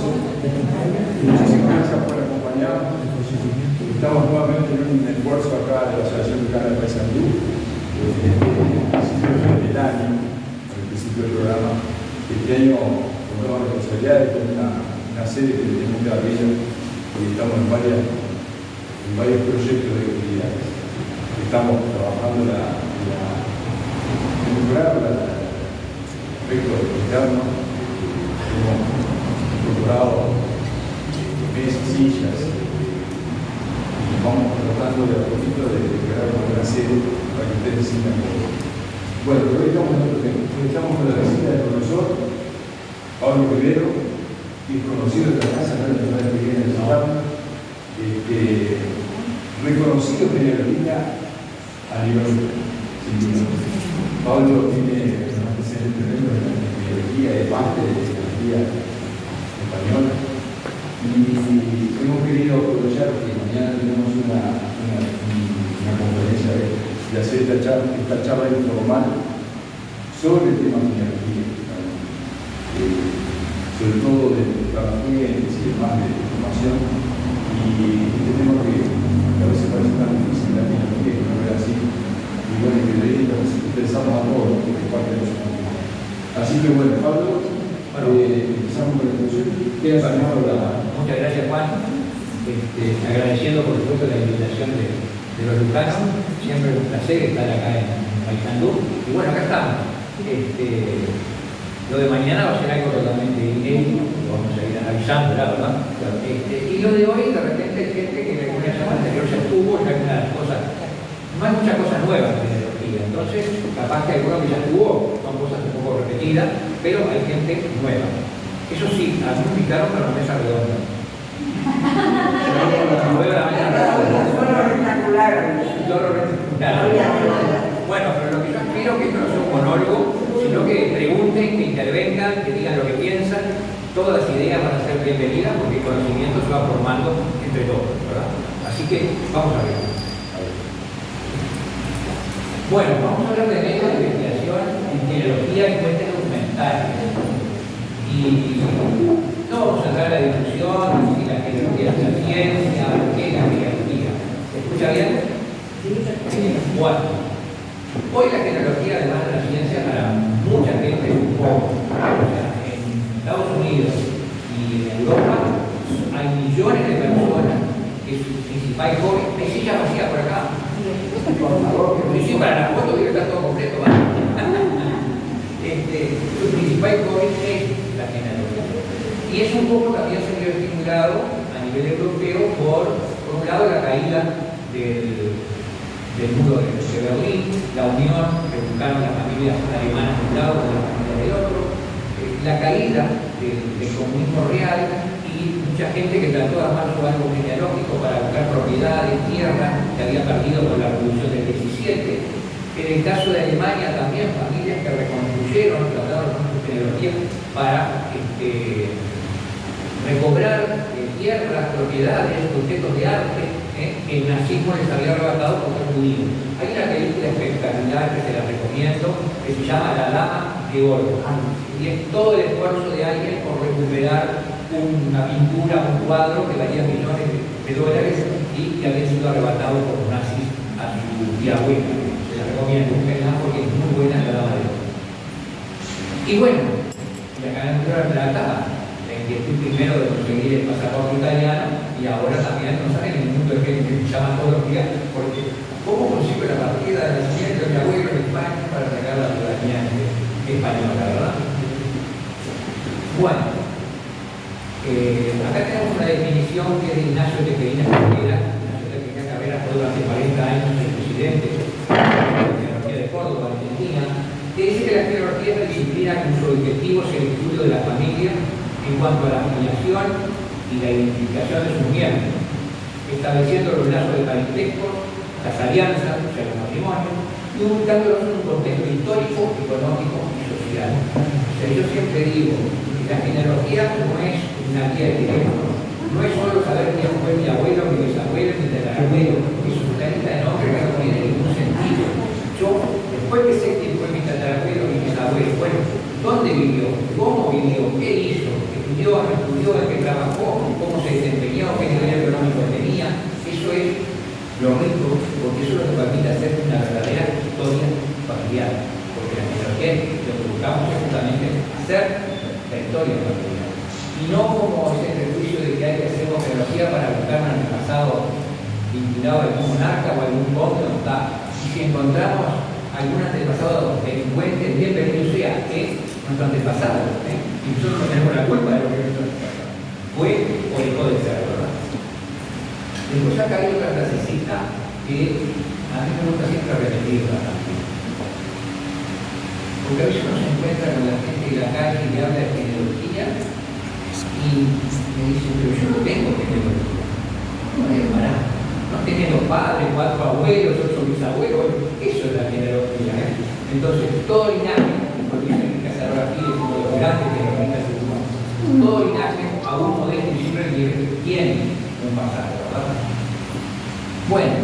Muchísimas gracias por acompañarnos. Estamos nuevamente en un esfuerzo acá de la Asociación Mexicana de Paysandú. Del año, al principio del programa. Este año tomamos la responsabilidad de una serie que tenemos que abrir y estamos en varios proyectos de actividades. Estamos trabajando en mejorar el aspecto interno. Hemos incorporado mesas, sillas, y vamos tratando de a poquito de crear una serie para que ustedes se sientan cómodos. Bueno, pero hoy estamos en otro tema. Hoy estamos con la visita del profesor Pablo Rivero, que es conocido de la casa, no es la primera vez que viene a visitarnos, reconocido generalista a nivel mundial. Pablo tiene un antecedente tremendo de la tecnología, de parte de la tecnología española, y hemos querido aprovechar que mañana tenemos una conferencia de hacer esta charla informal sobre el tema de tecnología, sobre todo de tecnologías y demás de información, y este tema que a veces parece tan difícil la tecnología, que no es así, y bueno, que de ahí pensamos a todos, que es parte de los comunidades. Así que bueno, Pablo, empezamos con la introducción. Muchas gracias, Juan. Agradeciendo por supuesto la invitación de los lucanos. Siempre es un placer estar acá en Paysandú. Y bueno, acá estamos. Lo de mañana va a ser algo totalmente inédito, lo vamos a ir analizando, la verdad. Y lo de hoy, de repente, hay gente que en alguna semana anterior ya estuvo, ya hay unas cosas, no hay muchas cosas nuevas en tecnología. Entonces, capaz que alguno que ya estuvo, son cosas un poco repetidas, pero hay gente nueva. Eso sí, a mí me invitaron para la mesa redonda. Bueno, pero lo que yo aspiro es que esto no sea un monólogo, sino que pregunten, que intervengan, que digan lo que piensan. Todas las ideas van a ser bienvenidas porque el conocimiento se va formando entre todos, ¿verdad? Así que vamos a ver. Bueno, vamos a hablar de métodos de investigación en tecnología y fuentes documentales. Y no vamos a entrar en la discusión si la tecnología es la ciencia o qué es la tecnología. ¿Se escucha bien? Bueno, hoy la tecnología, además de la ciencia, para mucha gente es un poco. O sea, en Estados Unidos y en Europa hay millones de personas que su principal hobby es silla vacía por acá. Por favor, que sí, para la foto que está todo completo, ¿vale? Su principal hobby es la tecnología. Y eso un poco también se vio estimulado a nivel europeo por un lado, la caída del muro de Berlín, la unión que buscaron las familias alemanas de un lado con las familias del otro, la caída del comunismo real y mucha gente que trató de armar su árbol genealógico para buscar propiedades, tierras que había perdido con la revolución del 17. En el caso de Alemania también familias que reconstruyeron, trataron con sus tecnologías para recobrar tierras, propiedades, objetos de arte. El nazismo les había arrebatado por ser judíos. Hay una película espectacular que se la recomiendo, que se llama La Dama de Oro. Y es todo el esfuerzo de alguien por recuperar una pintura, un cuadro que valía millones de dólares y que había sido arrebatado por los nazis a su tía abuela. Se la recomiendo, porque es muy buena La Dama de Oro. Y bueno, la candidatura de plata, la inquietud primero de conseguir el pasaporte italiano y ahora también, no saben, en el mundo de gente que me llama todos los días, porque ¿cómo consigo la partida de nacimiento de mi abuelo en España para sacar la ciudadanía española, verdad? Bueno, acá tenemos una definición que es de Ignacio Tejerina Carrera. Ignacio Tejerina Carrera fue durante 40 años el presidente de la tecnología de Córdoba, Argentina, que dice que la tecnología es la disciplina cuyo objetivo es el estudio de la familia en cuanto a la afiliación y la identificación de sus miembros, estableciendo los lazos de parentesco, las alianzas, o sea, los matrimonios, y ubicándolos en un contexto histórico, económico y social. O sea, yo siempre digo que la genealogía no es una guía de teléfono, no es solo saber quién fue mi abuelo, mi bisabuelo, mi tatarabuelo, es una lista de nombres que no tiene ningún sentido. Yo, después que sé quién fue mi tatarabuelo, mi bisabuelo, bueno, ¿dónde vivió? ¿Cómo vivió? ¿Qué hizo? ¿Estudió? ¿No estudió? ¿En qué trabajó, cómo se desempeñó, qué nivel económico tenía. Eso es lo rico, porque eso es lo que permite hacer una verdadera historia familiar. Porque la genealogía, lo que buscamos es justamente hacer la historia familiar. Y no como ese prejuicio de que hay que hacer genealogía para buscar un antepasado vinculado a algún monarca o a algún conde, no está. Y si encontramos algún antepasado delincuente, bienvenido sea, que nuestro antepasado, y nosotros no tenemos la culpa de lo que nuestro antepasado fue o dejó de ser, ¿verdad? Después acá hay otra frasecita que a mí me gusta siempre repetirla también. Porque a veces uno se encuentra con la gente de la calle y habla de genealogía y me dice, pero yo no tengo genealogía. No es para. No tenés los padres, 4 abuelos, 8 bisabuelos, eso es la genealogía. Entonces, todo linaje, porque dicen que Casarrafí es uno de los grandes genealogistas humanos, todo linaje, aún modesto y siempre tiene un pasado, ¿verdad? Bueno,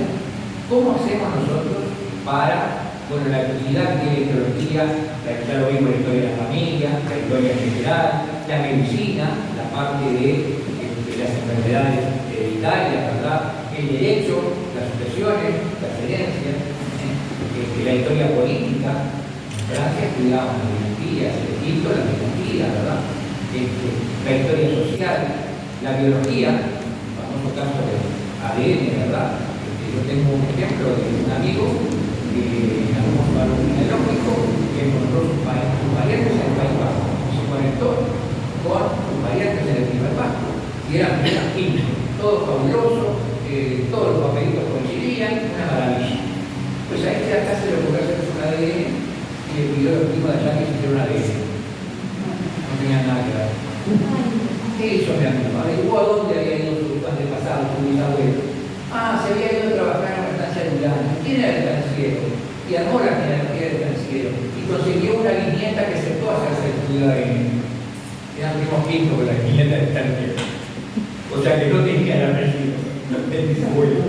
¿cómo hacemos nosotros para, bueno, la actividad que tiene teología, ya lo vimos la historia de la familia, la historia en general, la medicina, la parte de las enfermedades hereditarias, ¿verdad? El derecho, las sucesiones, las herencias, la historia política. En Francia estudiábamos la dinastía, en Egipto la dinastía, ¿verdad? La historia social, la biología, el famoso caso de ADN, ¿verdad? Yo tengo un ejemplo de un amigo que en algún árbol genealógico que encontró sus parientes en el País Vasco, se conectó con sus parientes en el País Vasco y eran químicos, todo fabuloso, todos los papelitos coincidían, una maravilla. Pues a este acá se le ocurrió hacer un ADN y le pidió a los tipos de allá que se hicieron un ADN. No tenían nada que ver. ¿Qué hizo mi amigo? Averiguó a dónde había ido su antepasado, su bisabuelo. Se había ido a trabajar en una estancia de Urano. ¿Quién era el estanciero? Y armó la genealogía del estanciero. Y consiguió una viñeta que aceptó hacerse el estudio de ADN. Eran primos quintos con la viñeta del estanciero. O sea que no tenía el apellido del bisabuelo.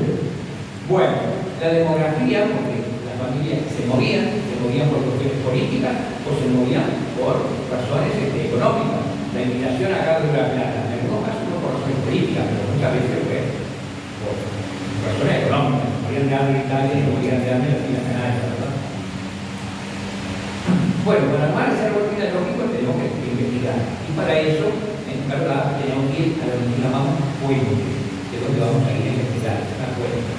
Bueno, la demografía, porque las familias se movían por cuestiones políticas o se movían por razones económicas. La invitación acá de la plata, en algunos casos no por razones políticas, pero muchas veces fue por razones económicas. Morían de hambre en Italia y no morían de hambre en las Islas Canarias, ¿verdad? Bueno, para armar ese árbol genealógico tenemos que investigar. Y para eso, en verdad, tenemos que ir a lo que llamamos fuentes, que es donde vamos a ir a investigar, las fuentes.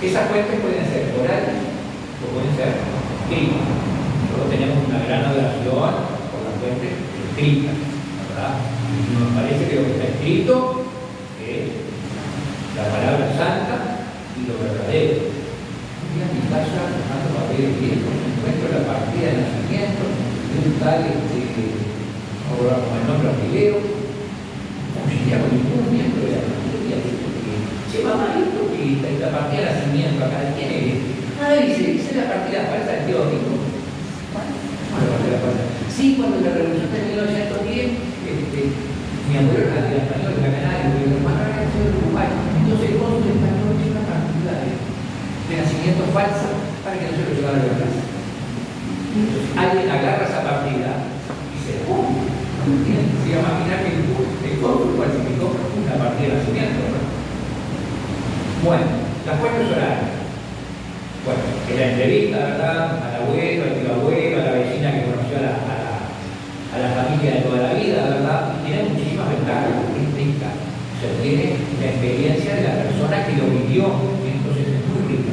Esas fuentes pueden ser orales o pueden ser escritas. Nosotros tenemos una gran adoración por las fuentes escritas, ¿verdad? Y nos parece que lo que está escrito es la palabra santa y lo verdadero. Un día en mi casa, buscando papeles viejos, encuentro la partida de nacimiento de un tal, ahora con el nombre apellido, no llega con ningún miembro de la familia. Che, mamá, ¿esto que la partida de nacimiento acá de quién es? Dice la partida falsa del tío Rico. ¿Cómo la partida falsa? Sí, cuando la revolución de 1910, mi abuelo era de español, de la Canaria, y mi hermano era de Uruguay. Entonces el cónsul español hizo una partida de nacimiento falsa para que no se lo llevara a la casa. Entonces alguien agarra esa partida y se la pone. Se imagina que el cónsul falsificó una partida de nacimiento, ¿no? Bueno, las fuentes orales. Bueno, en la entrevista, ¿verdad? Al abuelo, al tío abuelo, a la vecina que conoció a la familia de toda la vida, ¿verdad? Y tiene muchísimas ventajas, porque es rica. O sea, tiene la experiencia de la persona que lo vivió, entonces es muy rica.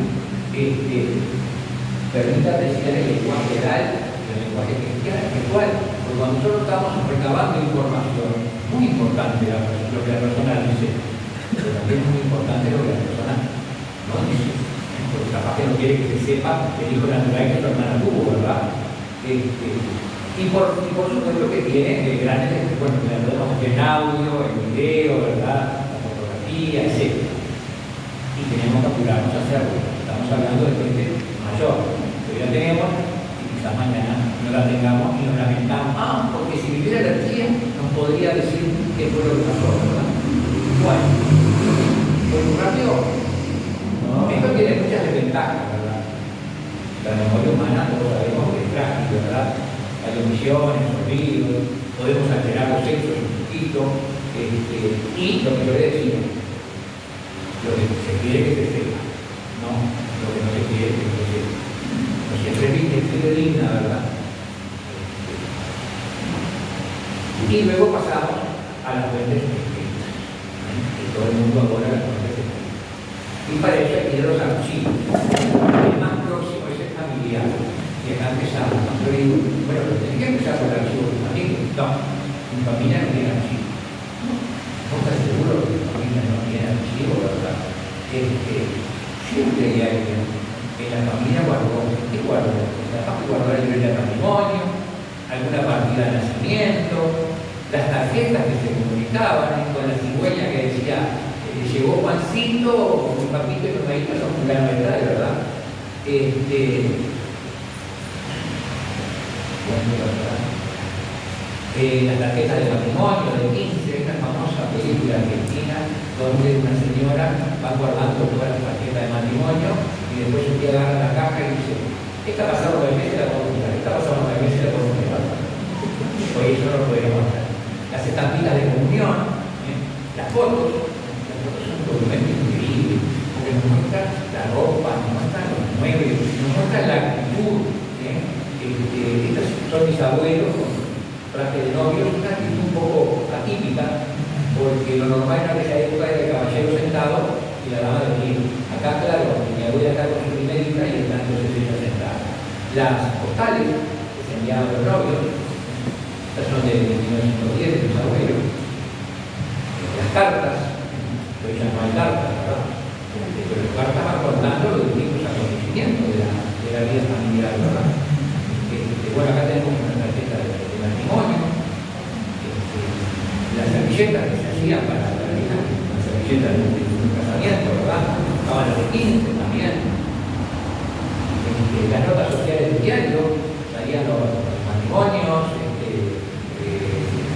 Permite apreciar el lenguaje oral, el lenguaje cristiano, espiritual, porque cuando nosotros estamos recabando información, muy importante lo que la persona dice, pero también es muy importante lo que la persona no dice, porque capaz que no quiere que se sepa el hijo natural que su hermana tuvo, ¿verdad? Y por supuesto que tiene grandes, bueno, la podemos hacer en audio, en video, ¿verdad? La fotografía, etc. Y tenemos que apurarnos a hacerlo. Estamos hablando de gente mayor. Hoy la tenemos y quizás mañana no la tengamos y nos lamentamos. Porque si viviera la tía nos podría decir qué fue lo que pasó, ¿verdad? Bueno, ¿fue muy rápido? No. Esto tiene muchas desventajas, ¿verdad? La memoria humana, todos sabemos que es frágil, ¿verdad? Hay omisiones, olvidos, podemos alterar los hechos un poquito, y lo que yo le decía, lo que se quiere que se sepa, no lo que no se quiere que se sepa. No siempre es digna, ¿verdad? Y luego pasamos a las fuentes escritas, que todo el mundo adora las fuentes escritas. Y para eso hay que ir a los archivos. El más próximo es el familiar, que acá empezamos. Yo digo, bueno, pero tenés que empezar por el archivo de tu familia. No, mi familia no tiene archivo. ¿No estás seguro que tu familia no tiene archivo, verdad? Siempre hay alguien en la familia guardó. ¿Qué guardó? La familia guardó el libro de patrimonio, alguna partida de nacimiento, las tarjetas que se comunicaban con la cigüeña que decía llegó Juancito, mi papito y mi mamita son fulano de tal, ¿verdad? Las tarjetas de matrimonio de 15, esta famosa película argentina donde una señora va guardando todas las tarjetas de matrimonio y después un día agarra la caja y dice, esta pasada 9 meses la puedo mirar, esta pasada 9 meses la puedo mirar. Hoy eso no lo podemos hacer. Las estampitas de comunión, las fotos son un documento increíble, porque nos muestran la ropa, nos muestran los muebles, nos muestran la actitud. Estos son mis abuelos con traje de novio, una actitud un poco atípica, porque lo normal en aquella época era el caballero sentado y la dama de pie. Acá, claro, mi abuela está con su primerita y están entonces ella sentada. Las postales que se enviaban los novios, estas son de 1910, de mis abuelos. Las cartas, hoy ya no hay cartas, ¿verdad? Pero las cartas van contando los distintos acontecimientos de la vida familiar, ¿verdad? Bueno, acá tenemos una tarjeta de matrimonio, las servilletas que se hacían para la vida, las servilletas de un casamiento, ¿verdad? Estaban los de 15 también. Las notas sociales del diario, salían los matrimonios,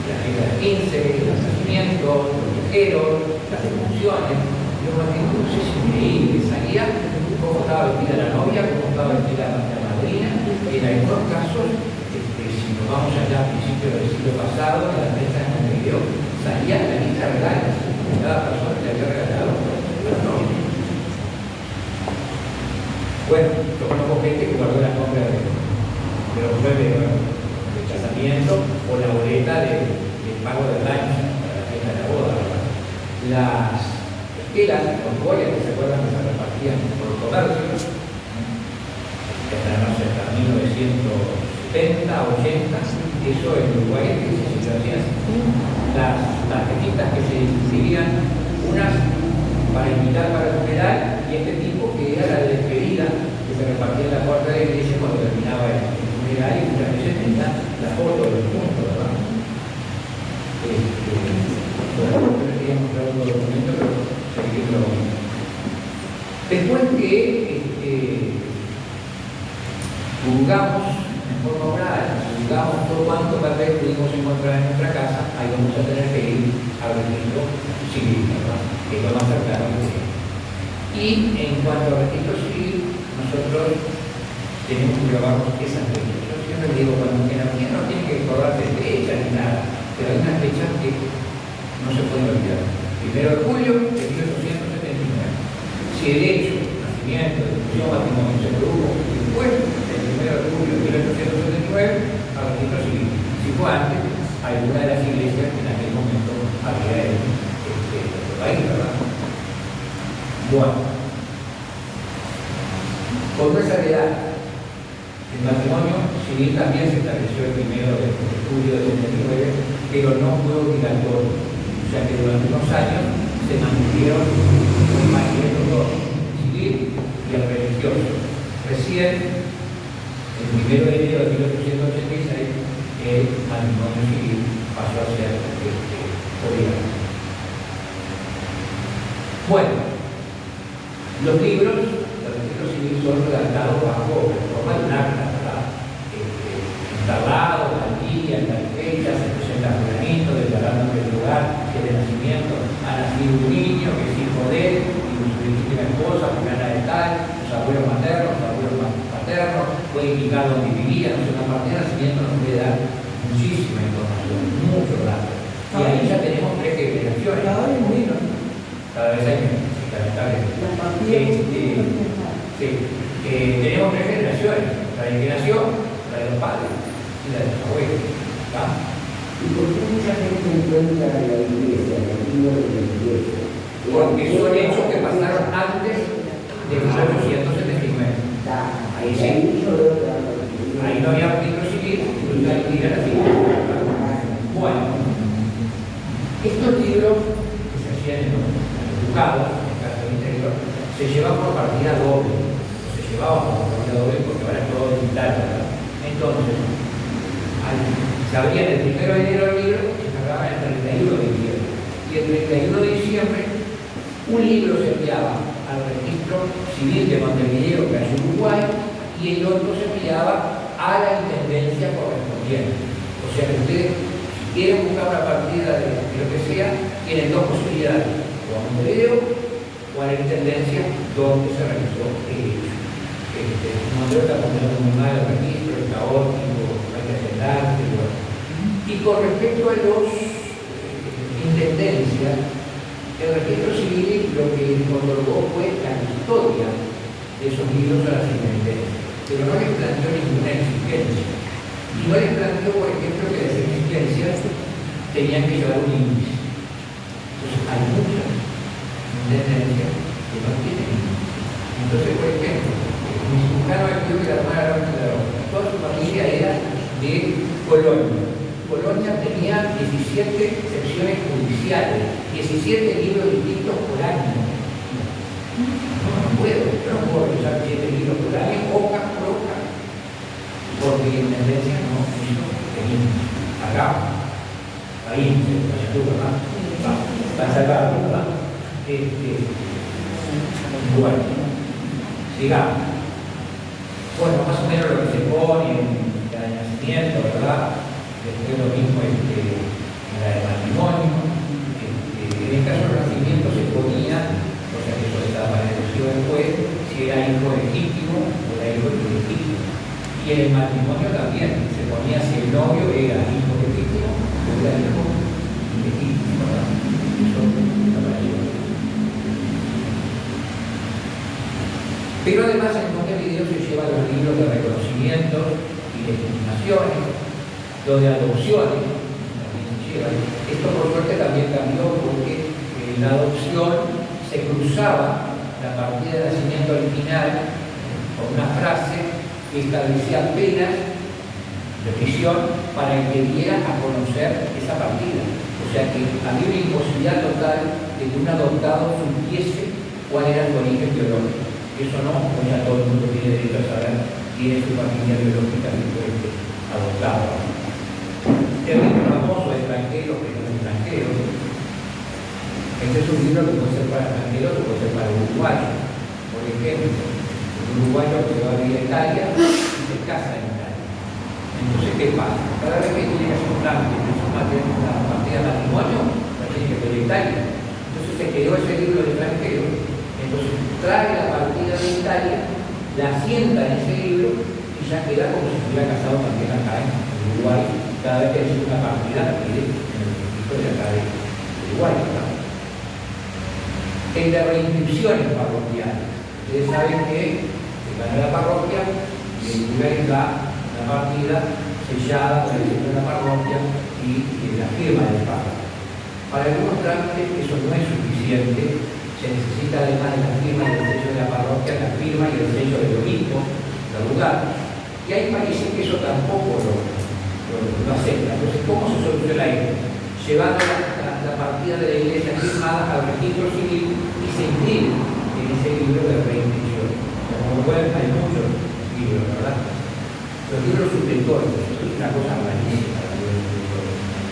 las reglas de 15, los nacimientos, los viajeros, las defunciones. Los matrimonios es increíble, salía cómo estaba vestida la novia, cómo estaba vestida la madrina. En algunos casos, si nos vamos allá a principios del siglo pasado, en la prensa en Montevideo, salía la lista de regalos que cada persona le había regalado a la novia. Bueno, yo conozco gente que guardó la compra de los muebles de casamiento o la boleta de pago de daños para la fiesta de la boda, ¿verdad? Las estelas, los joyas que se acuerdan que se repartían por comercio, hasta 1970, 80, eso en Uruguay se hacían las tarjetitas que se distribuían, unas para invitar para el funeral y este tipo que era la de despedida que se repartía en la puerta de la iglesia cuando terminaba el funeral y muchas veces tenía la foto de los puntos, ¿verdad? No quería mostrar otro documento, pero seguirlo. Después que juzgamos en forma oral, juzgamos por cuánto tal vez pudimos encontrar en nuestra casa, ahí vamos a tener que ir al registro civil, ¿verdad? Que es lo más cercano que sea. Y en cuanto al registro civil, nosotros tenemos que grabar esas fechas. Yo siempre digo, cuando en la mañana no tiene que acordarse de fechas ni nada, pero hay unas fechas que no se pueden olvidar. 1 de julio de 1879. Si el hecho, nacimiento, difusión, matrimonio se produjo después del 1 de julio de 1879 al registro civil. Si fue antes, alguna de las iglesias que en aquel momento había en nuestro país, ¿verdad? Bueno, por nuestra edad, el matrimonio civil también se estableció el 1 de julio de 1979, pero no fue obligatorio. O sea que durante unos años se mantuvieron los matrimonios dos, el civil y el religioso. Recién, el 1 de enero de 1886, el matrimonio civil pasó a ser obligatorio. Bueno, los libros del registro civil son redactados bajo la forma de un acta, ¿verdad? Instalados, al día, en las fechas, se presenta fulanito, declarando que el lugar que de nacimiento ha nacido un niño, que es hijo de él, y su legítima esposa, fulana de tal, sus abuelos maternos, sus abuelos paternos, puede indicar dónde vivía, no sé, una parte de nacimiento nos puede dar muchísima información. elecciones. Cada vez menos. Cada vez hay menos, lamentablemente. La partida Sí. Tenemos tres generaciones, la de que nació, la de los padres y la de los abuelos. ¿Está? ¿Y por qué mucha gente encuentra la iglesia, el antiguo de la iglesia? Porque son hechos que pasaron antes de 1879. Ahí sí. Ahí no había registro civil, incluso ahí era la civil. Bueno, estos libros que se hacían en los juzgados, en el caso del interior, se llevaban por partida doble. Se llevaban por partida doble porque ahora es todo digital, ¿verdad? Entonces, se abrían el 1 de enero el libro y se cerraban el 31 de diciembre. Y el 31 de diciembre, un libro se enviaba al registro civil de Montevideo, que es Uruguay, y el otro se enviaba a la intendencia correspondiente. O sea que ustedes, si quieren buscar una partida de lo que sea, tienen dos posibilidades: o a Montevideo o a la intendencia donde se realizó el hecho. Montevideo está poniendo muy mal el registro, es caótico, hay que aceptarse. Y con respecto a los intendencias, el registro civil lo que otorgó fue la custodia de esos libros a las intendencias, pero no les planteó ninguna exigencia. Y no les planteó, por ejemplo, que las exigencias tenían que llevar un índice. Entonces, hay muchas intendencias que no tienen índice. Entonces, por ejemplo, mi cirujano me pidió que la hermana toda su familia era de Colonia. Colonia tenía 17 secciones judiciales, 17 libros distintos por año. No puedo revisar 7 libros por año, hoja por hoja, porque la intendencia no hizo el acá, ahí, ¿verdad? Está sacado, ¿verdad? Bueno, sigamos. Bueno, más o menos lo que se pone en el nacimiento, ¿verdad? Después lo mismo en la de matrimonio. En el caso del nacimiento se ponía, o sea que eso estaba reducido después, si era hijo legítimo o era hijo ilegítimo. Y en el matrimonio también se ponía si el novio era hijo legítimo o era hijo ilegítimo, ¿verdad? Eso apareció. Pero además en Montevideo se llevan los libros de reconocimientos y legitimaciones, lo de adopciones también se llevan. Esto por suerte también cambió porque en la adopción se cruzaba la partida de nacimiento original con una frase que establecía penas de prisión para el que diera a conocer esa partida. O sea que había una imposibilidad total de que un adoptado supiese cuál era su origen biológico. Eso no, pues ya todo el mundo tiene derecho a saber quién es su familia biológica que fue adoptado. El libro famoso de extranjeros, que no es extranjero, este es un libro que puede ser para extranjeros o puede ser para uruguayos. Por ejemplo, un uruguayo que va a vivir a Italia y se casa en Italia. Entonces, ¿qué pasa? Cada vez que tiene que hacer un trámite de su una partida de matrimonio, la tiene que pedir a Italia. Entonces se quedó ese libro de extranjero. Entonces trae la partida de Italia, la sienta en ese libro y ya queda como si estuviera casado también acá en Uruguay. Cada vez que hace una partida, la pide en el registro de acá de Uruguay, ¿verdad? En las reinscripciones parroquiales, ustedes saben que se gana la parroquia y el lugar está una partida sellada con el sello de la parroquia y la firma del párroco. Para algunos trámites eso no es suficiente, se necesita además de la firma y el sello de la parroquia, la firma y el sello del obispo del lugar. Y hay países que eso tampoco lo acepta. Entonces, ¿cómo se soluciona esto? Llevando la partida de la iglesia firmada al registro civil y se inscribe en ese libro de reinscripción. Como pueden, hay muchos libros, ¿verdad? Los libros suplentores, eso es una cosa rarísima.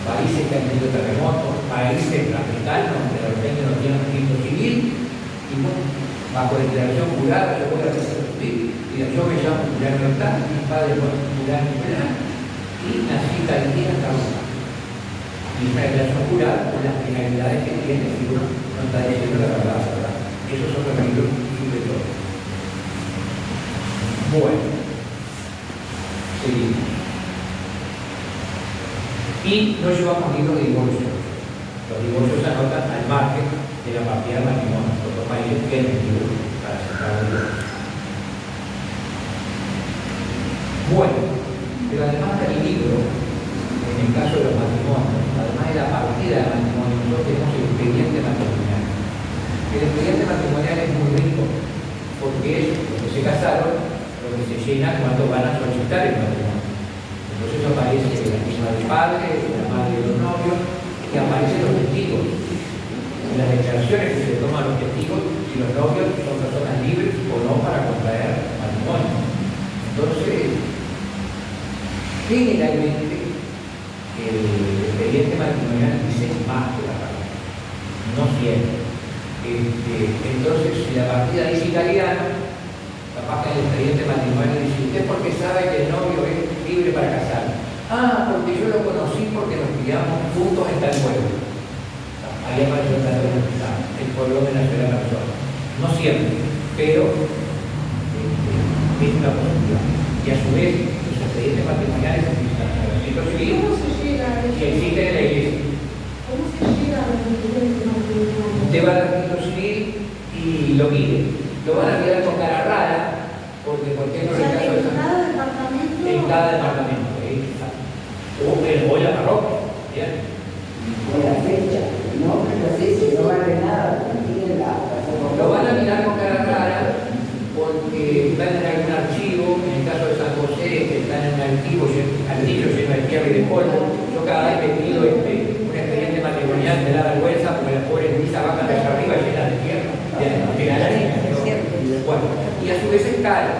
Países que han tenido terremotos, países africanos donde de repente no tienen registro civil, y bueno, bajo declaración jurada, yo voy a registro civil, y yo me llamo Julián Bertán, mi padre fue Julián Bertán, y nací tal día hasta ahora. Y esa declaración jurada con las penalidades que tiene, si uno no está diciendo la verdad. Esos son los libros suplentores. Bueno, seguimos. Y no llevamos libros de divorcio. Los divorcios se anotan al margen de la partida de matrimonio. Otros países tienen libros para aceptar el divorcio. Bueno, pero además del libro, en el caso de los matrimonios, además de la partida de matrimonio, nosotros tenemos el expediente matrimonial. El expediente matrimonial es muy rico, porque es los que se casaron, lo que se llena cuando van a solicitar el matrimonio. Entonces aparece la misma del padre, la madre de los novios, y aparecen los testigos. En las declaraciones que se toman los testigos, si los novios son personas libres o no para contraer matrimonio. Entonces, generalmente, el expediente matrimonial dice más que la partida, no siempre. Entonces, si la partida dice italiano, capaz que el expediente matrimonial dice: ¿usted porque sabe que el novio es libre para casar? Ah, porque yo lo conocí porque nos criamos juntos en tal pueblo. Ahí apareció el pueblo de nació la persona. No siempre, pero es una posibilidad. Y a su vez, los expedientes matrimoniales existen en el registro civil y existen en la iglesia. ¿Cómo se llega a los expedientes matrimoniales? Usted va al registro civil y lo mide. Lo van a mirar con cara rara, porque por ejemplo en el caso de cada departamento. en cada departamento, exacto. O la parroquia, ¿bien? O la fecha, no, pero sí, si no vale nada, tiene la Lo van a mirar con cara rara porque están en algún archivo, en el caso de San José, que están en un archivo lleno de tierra y de polvo. Yo cada vez que pido un expediente matrimonial me da vergüenza porque las pobres misas bajan de allá arriba llenas de tierra, de la arena. Bueno, y a su vez es caro,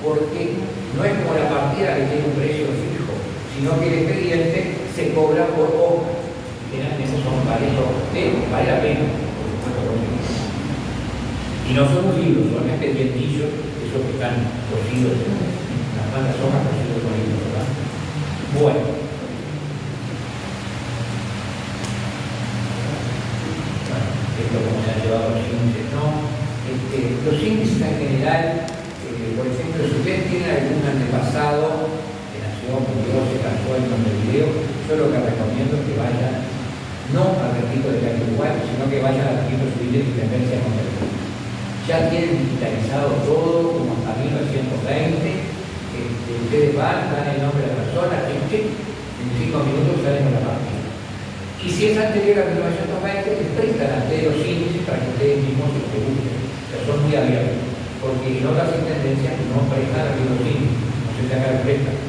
porque no es como la partida que tiene un precio fijo, sino que el expediente se cobra por hoja. Generalmente son varios temas, vale la pena, por supuesto, conseguir. Y no son libros, son expedientillos, esos que están cosidos, las mangas hojas cosidos con libros, ¿verdad? Bueno. Esto como se han llevado los índices, ¿no? Los índices en general, por ejemplo, si ustedes tienen algún antepasado que nació, murió, se casó en Montevideo, yo lo que recomiendo es que vayan no al registro de Calle Uruguay, sino que vayan al registro civil de Intendencia de Montevideo. Ya tienen digitalizado todo, como hasta 1920. Ustedes van, dan el nombre de la persona, en 5 minutos salen con la partida. Y si es anterior a 1920, les prestan a ustedes los índices para que ustedes mismos se busquen. Pero son muy abiertos, porque en otras intendencias no prestan a los índices, no se saca el préstamo.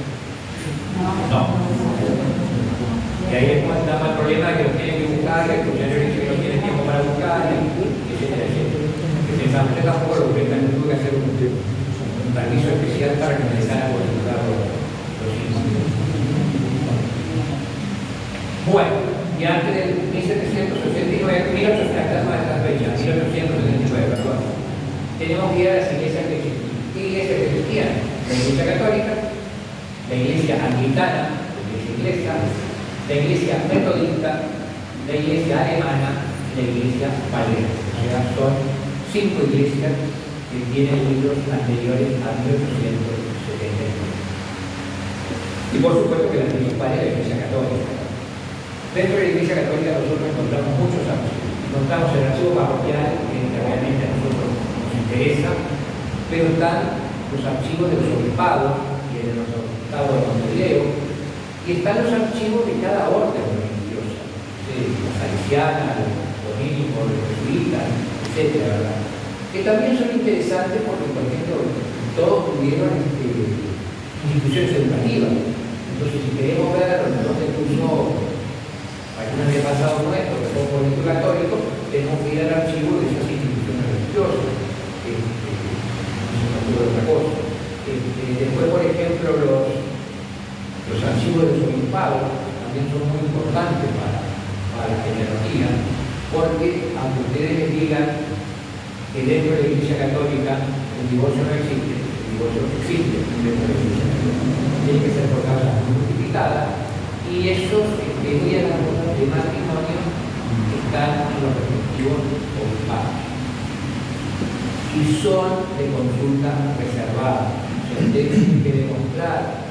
No. Y ahí es cuando está el problema que los tienen que buscar, que el funcionario dice que no tiene tiempo para buscar, etcétera, etcétera. Que se yo tampoco lo prestan, yo tuve que hacer un permiso especial para que me dejaran consultar los índices. Bueno, y antes del 1789, 1879, perdón, tenemos que ir a las iglesias que existían. ¿Qué iglesias existían? La Iglesia Católica, la Iglesia Anglicana, la Iglesia la Iglesia Metodista, la Iglesia Alemana y la Iglesia Valera. O sea, son 5 iglesias que tienen libros anteriores a 1879. Y por supuesto que la principal es la Iglesia Católica. Dentro de la Iglesia Católica nosotros encontramos muchos archivos. Encontramos el archivo parroquial, que realmente a nosotros nos interesa, pero están los archivos de los obispados y de los obispados de Montevideo, y están los archivos de cada orden religiosa, los salesianos, los dominicos, los jesuitas, etcétera, ¿verdad? Que también son interesantes porque, por ejemplo, todos tuvieron instituciones educativas. Entonces, si queremos ver dónde puso algún antepasado nuestro, que fue un político católico, tenemos que ir al archivo de esas instituciones religiosas. No se me ocurre otra cosa. Después, por ejemplo, los archivos de los obispados también son muy importantes para la genealogía, porque aunque ustedes les digan que dentro de la Iglesia Católica el divorcio no existe, el divorcio existe dentro de la Iglesia Católica. Tiene que ser por causas justificadas, y esos expedientes de matrimonio están en los respectivos obispados. Y son de consulta reservada. O sea, ustedes tienen que demostrar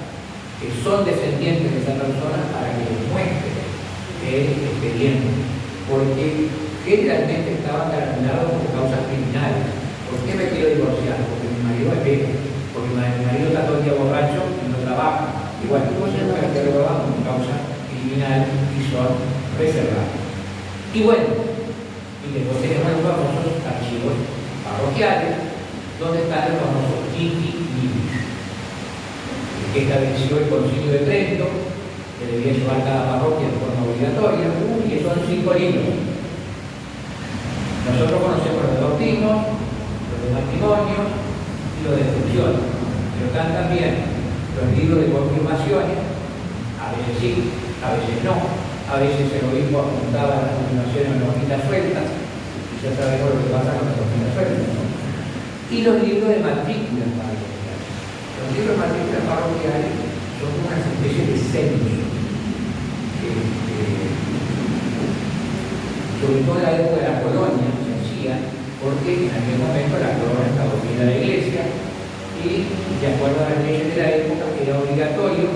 que son descendientes de esa persona para que les muestre el expediente. porque generalmente estaban garantizados por causas criminales. ¿Por qué me quiero divorciar? Porque mi marido me pega, porque mi marido está todo el día borracho y no trabaja. Y bueno, entonces los que robaban por causa criminal y son reservados. Y bueno, y después tenemos los famosos archivos parroquiales, donde están los famosos Inti Libris, que estableció el Concilio de Trento, que debía llevar cada parroquia de forma obligatoria, y que son 5 libros. Nosotros conocemos los de bautismo, los de matrimonio y los de funciones, pero están también los libros de confirmaciones, a veces sí, a veces no, a veces el obispo apuntaba a las confirmaciones en hojitas sueltas, y ya sabemos lo que pasa con las hojitas sueltas, ¿no? Y los libros de matrículas parroquiales. Los libros de matrículas parroquiales son una especie de censo. Sobre todo en la época de la colonia se hacía, porque en aquel momento la corona estaba unida a la iglesia y, de acuerdo a las leyes de la época, era obligatorio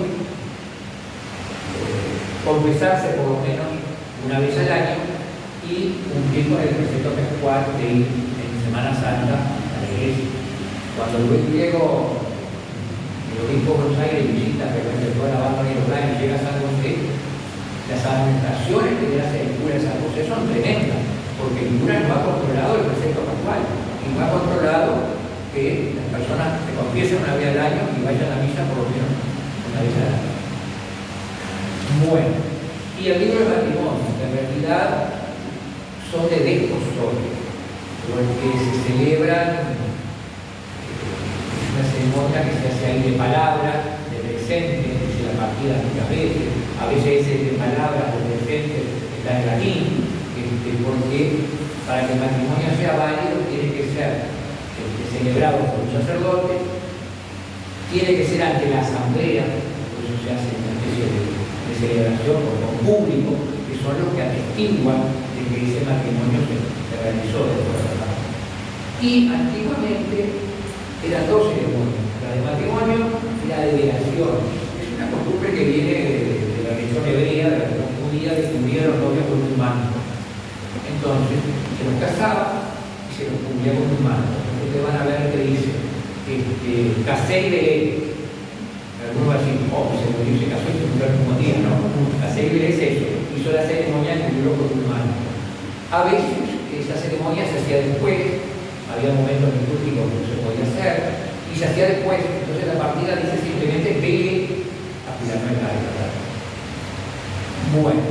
confesarse por lo menos una vez al año y cumplir con el precepto pascual de ir en Semana Santa a la iglesia. Cuando Luis Griego, el obispo de Buenos Aires, visita frecuentemente toda la banda de Uruguay y llega a San José, las administraciones que le hace el cura de San José son tremendas, porque el cura no ha controlado el precepto pascual y no ha controlado que las personas se confiesen una vez al año y vayan a misa por lo menos una vez al año. Bueno, y el libro de matrimonio, que en realidad son de desposorios, porque se celebran una ceremonia que se hace ahí de palabras, de presente, dice la partida muchas veces, a veces ese de palabras, de presente, está en latín, porque para que el matrimonio sea válido tiene que ser celebrado por un sacerdote, tiene que ser ante la asamblea, por eso se hace una especie de celebración con público, que son los que atestiguan de que ese matrimonio se realizó de forma. Y antiguamente eran 2 ceremonias, la de matrimonio y la de velación. Es una costumbre que viene de la religión hebrea, de la religión judía, de cubrir a los novios con un manto. Entonces, se los casaba y se los cubría con un manto. Ustedes van a ver que dice, casé y velé. Algunos van a decir, oh, se murió, se casó y se murió al mismo día, ¿no? Casé y velé es eso. Hizo la ceremonia y cubrió con un manto. A veces, esa ceremonia se hacía después. Había momentos litúrgicos que no se podía hacer, y se hacía después. Entonces la partida dice simplemente vele a Pilar Melgar. Bueno,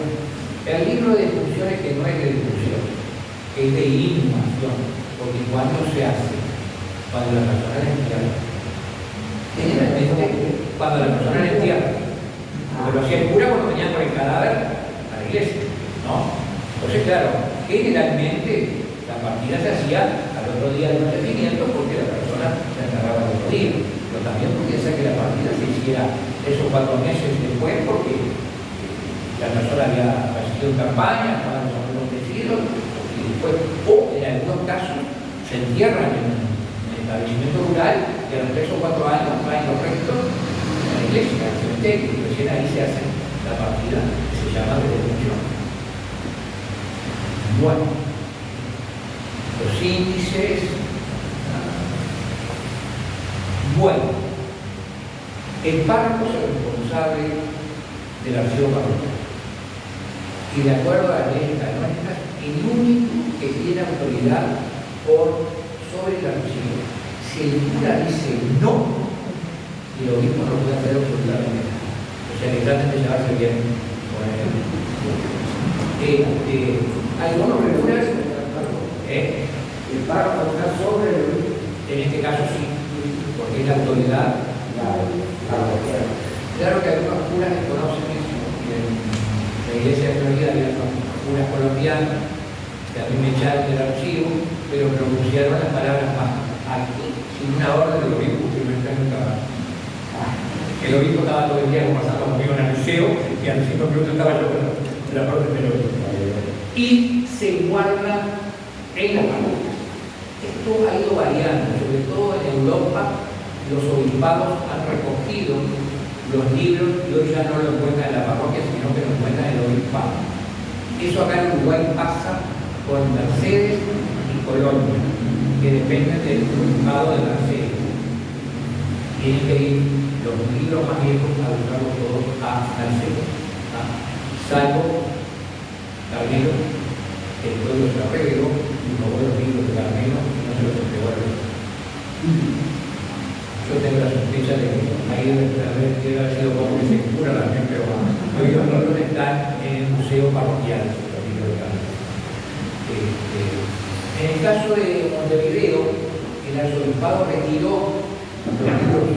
el libro de funciones que no es de difusión, es de inhumación, porque cuando se hace, cuando la persona la entierra, generalmente cuando la persona la entierra, porque lo hacía el cura cuando venía con el cadáver a la iglesia, ¿no? Entonces, claro, generalmente la partida se hacía al otro día del nacimiento porque la persona se enterraba el otro día, pero también podía ser que la partida se hiciera 3 o 4 meses después porque la persona había resistido en campaña, estaban los abuelos crecidos, y después, o en algunos casos se entierran en el establecimiento rural y a los 3 o 4 años traen los restos a la iglesia, al cementerio, y recién ahí se hace la partida que se llama de defunción. Bueno, los índices. Bueno, el párroco es el responsable del archivo parroquial. Y de acuerdo a las leyes canónicas, el único que tiene autoridad sobre el archivo. Si el cura dice no, el obispo no puede hacer absolutamente nada. O sea que traten de llevarse bien con el algunos curas. El párroco está sobre el obispo. En este caso sí, porque es la autoridad parroquial. Claro que algunos curas que conocen eso. La iglesia de Florida había curas colombianas que a mí me echaron del archivo, pero pronunciaron las palabras más aquí, sin una orden del obispo que me está en un caballo. El obispo estaba todo el día conversando conmigo en el liceo y a los 5 minutos estaba yo con la orden del obispo. Y se guarda en las parroquias. Esto ha ido variando, sobre todo en Europa. Los obispados han recogido los libros y hoy ya no lo encuentran en la parroquia, sino que lo encuentran en el obispado. Eso acá en Uruguay pasa con Mercedes y Colonia, que dependen del juzgado de Mercedes. Tienen que ir los libros más viejos a buscarlos todos a Mercedes, salvo Carmelo, el pueblo se arregló y robó los libros de Carmelo y no se los entregó a los. Yo tengo la sospecha de que ahí debe haber sido como que se cura también, pero hoy los libros están en el museo parroquial, los libros de Carmelo. En el caso de Montevideo, el arzobispado retiró los libros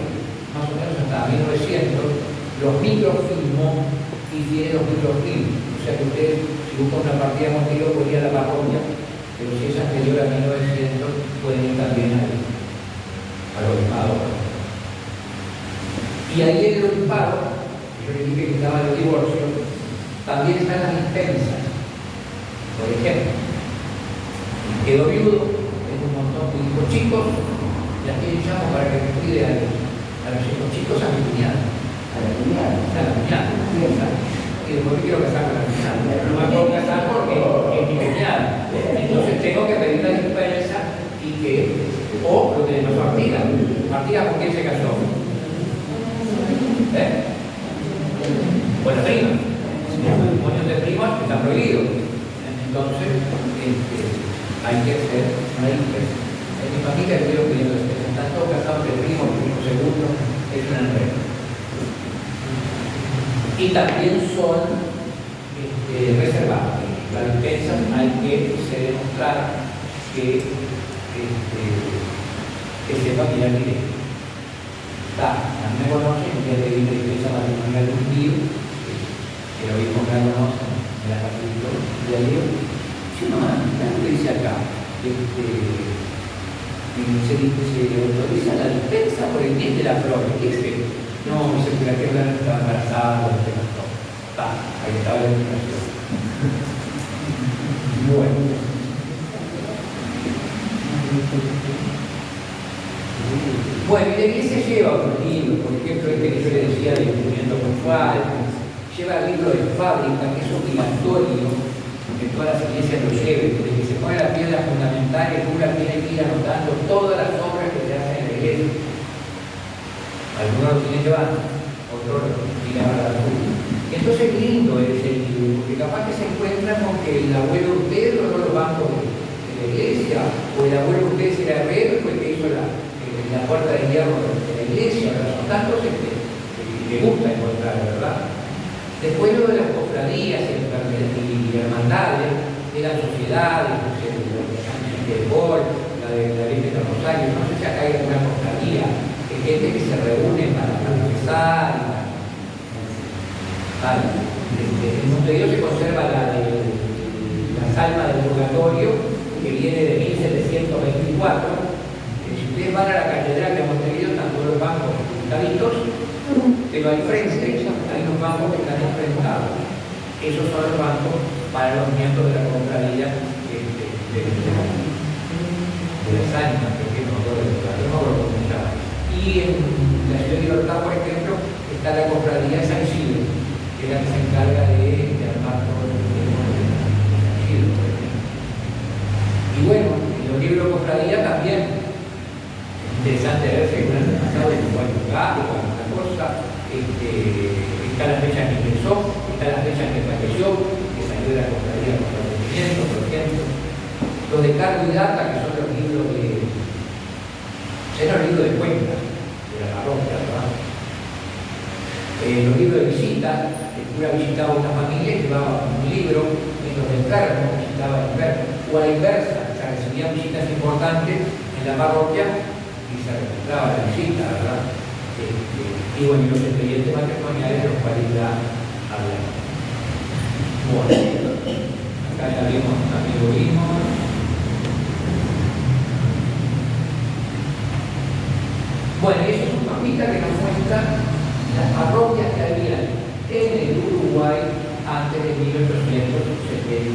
más o menos hasta 1900, los microfilmó y tiene los microfilms. O sea que usted, si busca una partida de Montevideo, puede ir a la parroquia, pero si es anterior a 1900, pueden ir también al obispado. Y ahí en el obispado, yo le dije que estaba en el divorcio, también están las dispensas. Por ejemplo, quedó viudo, tengo un montón de hijos chicos, y aquí le llamo para que me cuide a los hijos chicos a mi cuñada. A la cuñada. A la cuñada. Y después me quiero casar con la cuñada. No me puedo casar porque es mi cuñada. Entonces tengo que pedir la dispensa y que, o lo que le pasó a Artigas. Artigas, ¿por qué se casó? Con la prima. Los matrimonios de primas están prohibidos. Entonces, hay que hacer una dispensa. En mi familia creo que están todos casados de primos, primos segundos, es una enredo. Y también son reservados. Las dispensas hay que demostrar que sepa mirar directo. A mí me conocen, ya le di la dispensa matrimonial de un tío, que lo mismo que la conocen, me la facilitó, y le digo, yo no, ¿qué dice acá? Se autoriza la dispensa por el bien de la flor. ¿Qué es esto? No, no sé, pero que hablar estaba embarazada, no sé más. Ahí estaba la explicación. Bueno. Bueno, y la iglesia lleva otros libros, por ejemplo, este que yo le decía de cumplimiento puntual, lleva el libro de fábrica, que es obligatorio que todas las iglesias lo lleven, desde que se pone la piedra fundamental, el cura tiene que ir anotando todas las obras que se hacen en la iglesia. Algunos lo tienen llevando, otros lo tiran a la luz. Entonces es lindo ese libro, porque capaz que se encuentran con que el abuelo de ustedes no los bancos de la iglesia, o el abuelo de ustedes era herrero y fue el que hizo la puerta de hierro de la iglesia. Son tantos que le gusta encontrar, ¿verdad? Después lo de las cofradías y hermandades, de las sociedades, no sé, de Gol, la de la Virgen de Rosario, no sé si acá hay alguna cofradía, de gente que se reúne para rezar y para... En Montevideo se conserva la salma del purgatorio, que viene de 1724. Si ustedes van a la catedral de Montevideo, están todos los bancos pintaditos, pero al frente hay unos bancos que están enfrentados. Esos son los bancos para los miembros de la cofradía de las ánimas, creo que no lo comentaba. Y en la ciudad de Libertad, por ejemplo, está la cofradía de San Isidro, que es la que se encarga de armar todo el tema de San Isidro, por ejemplo. Y bueno, en los libros de cofradía también es interesante ver si hay un pasado de cuál lugar o alguna cosa. Está la fecha en que ingresó, está la fecha en que falleció, que salió de la cofradía con fallecimiento, por ejemplo. Los de cargo y data, que son los libros los libros de cuentas de la parroquia, ¿verdad? Los libros de visita, el cura visitaba a una familia y llevaba un libro, y los de enfermo visitaba al enfermo, o a la inversa, o sea, recibían visitas importantes en la parroquia y se registraba la visita, ¿verdad? Y bueno, y los expedientes matrimoniales de los cuales ya hablamos. Bueno, acá ya vimos, también lo vimos. Bueno, y eso es un mapita que nos muestra las parroquias que había en el Uruguay antes de 1879.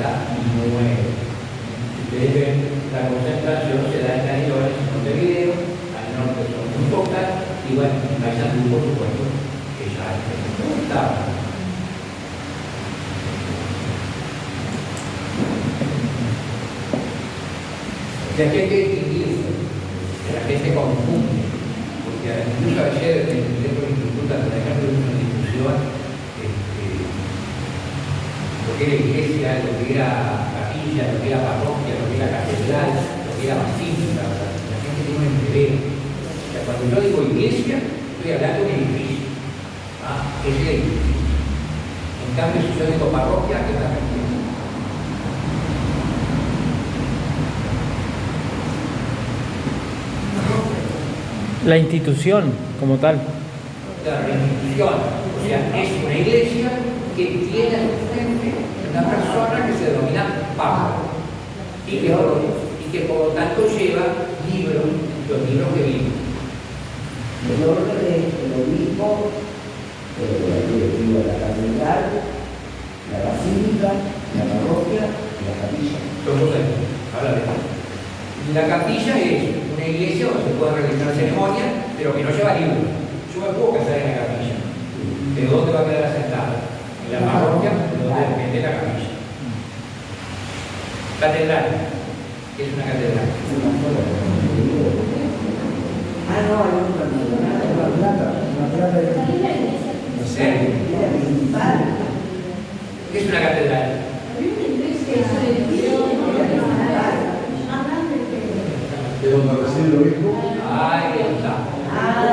Ustedes ven, la concentración se da en Canelones, en Montevideo, al norte son muy pocas, y bueno, Paysandú, por supuesto, que ya estaba. sea que hay que distinguirse, que la gente confunde, porque incluso ayer dentro del Instituto de la discusión, lo que era iglesia, lo que era capilla, lo que era parroquia, lo que era catedral, lo que era basílica, la gente tiene un entrevero. O sea, cuando yo digo iglesia, estoy hablando de un edificio. Es el edificio. En cambio, si yo digo parroquia, ¿qué tal? La institución como tal. La institución, o sea, es una iglesia que tiene a su frente una persona que se denomina papa y que por lo tanto lleva libros, los libros que viven. El orden es el obispo, la catedral, la basílica, la parroquia y la capilla. Ahora la capilla es una iglesia donde se pueden realizar ceremonias, pero que no lleva libros. Yo me puedo casar en la capilla. ¿De dónde va a quedar asentado? En la parroquia, donde depende de la capilla. Catedral. ¿Qué es una catedral? Ah, no, hay una plata. ¿En serio? ¿Qué es una catedral? ¿De donde reside el obispo? Ahí está.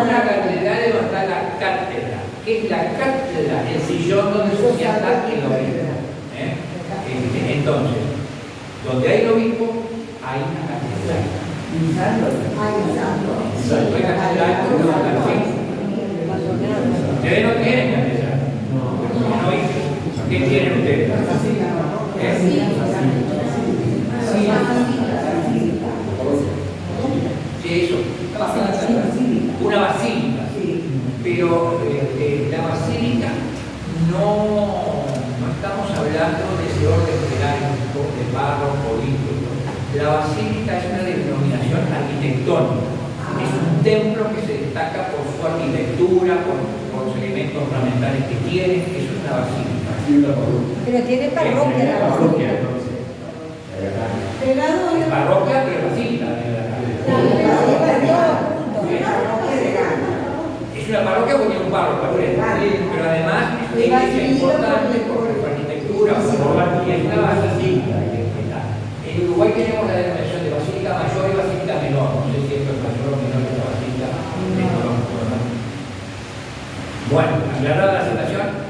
Una catedral es donde está la cátedra. ¿Qué es la cátedra? El sillón donde se sienta el obispo. Entonces, donde hay el obispo, hay una catedral. Hay catedral, pero no la tienen. Ustedes no tienen catedral. No dicen. ¿Qué tienen ustedes? Sí, eso. Una basílica. Pero la basílica no estamos hablando de ese orden jerárquico de párroco, obispo. La basílica es una denominación arquitectónica. Es un templo que se destaca por su arquitectura, por los elementos ornamentales que tiene. Eso es una basílica. Pero tiene parroquia la Parroquia, basílica. entonces. Pegado a la Parroquia, pero basílica. Es una parroquia porque tiene un párroco, pero además es una iglesia importante por su arquitectura, y es una basílica. En Uruguay tenemos la denominación de basílica mayor y basílica menor. No sé si esto es mayor o menor que la basílica menor. Bueno, aclarada la situación.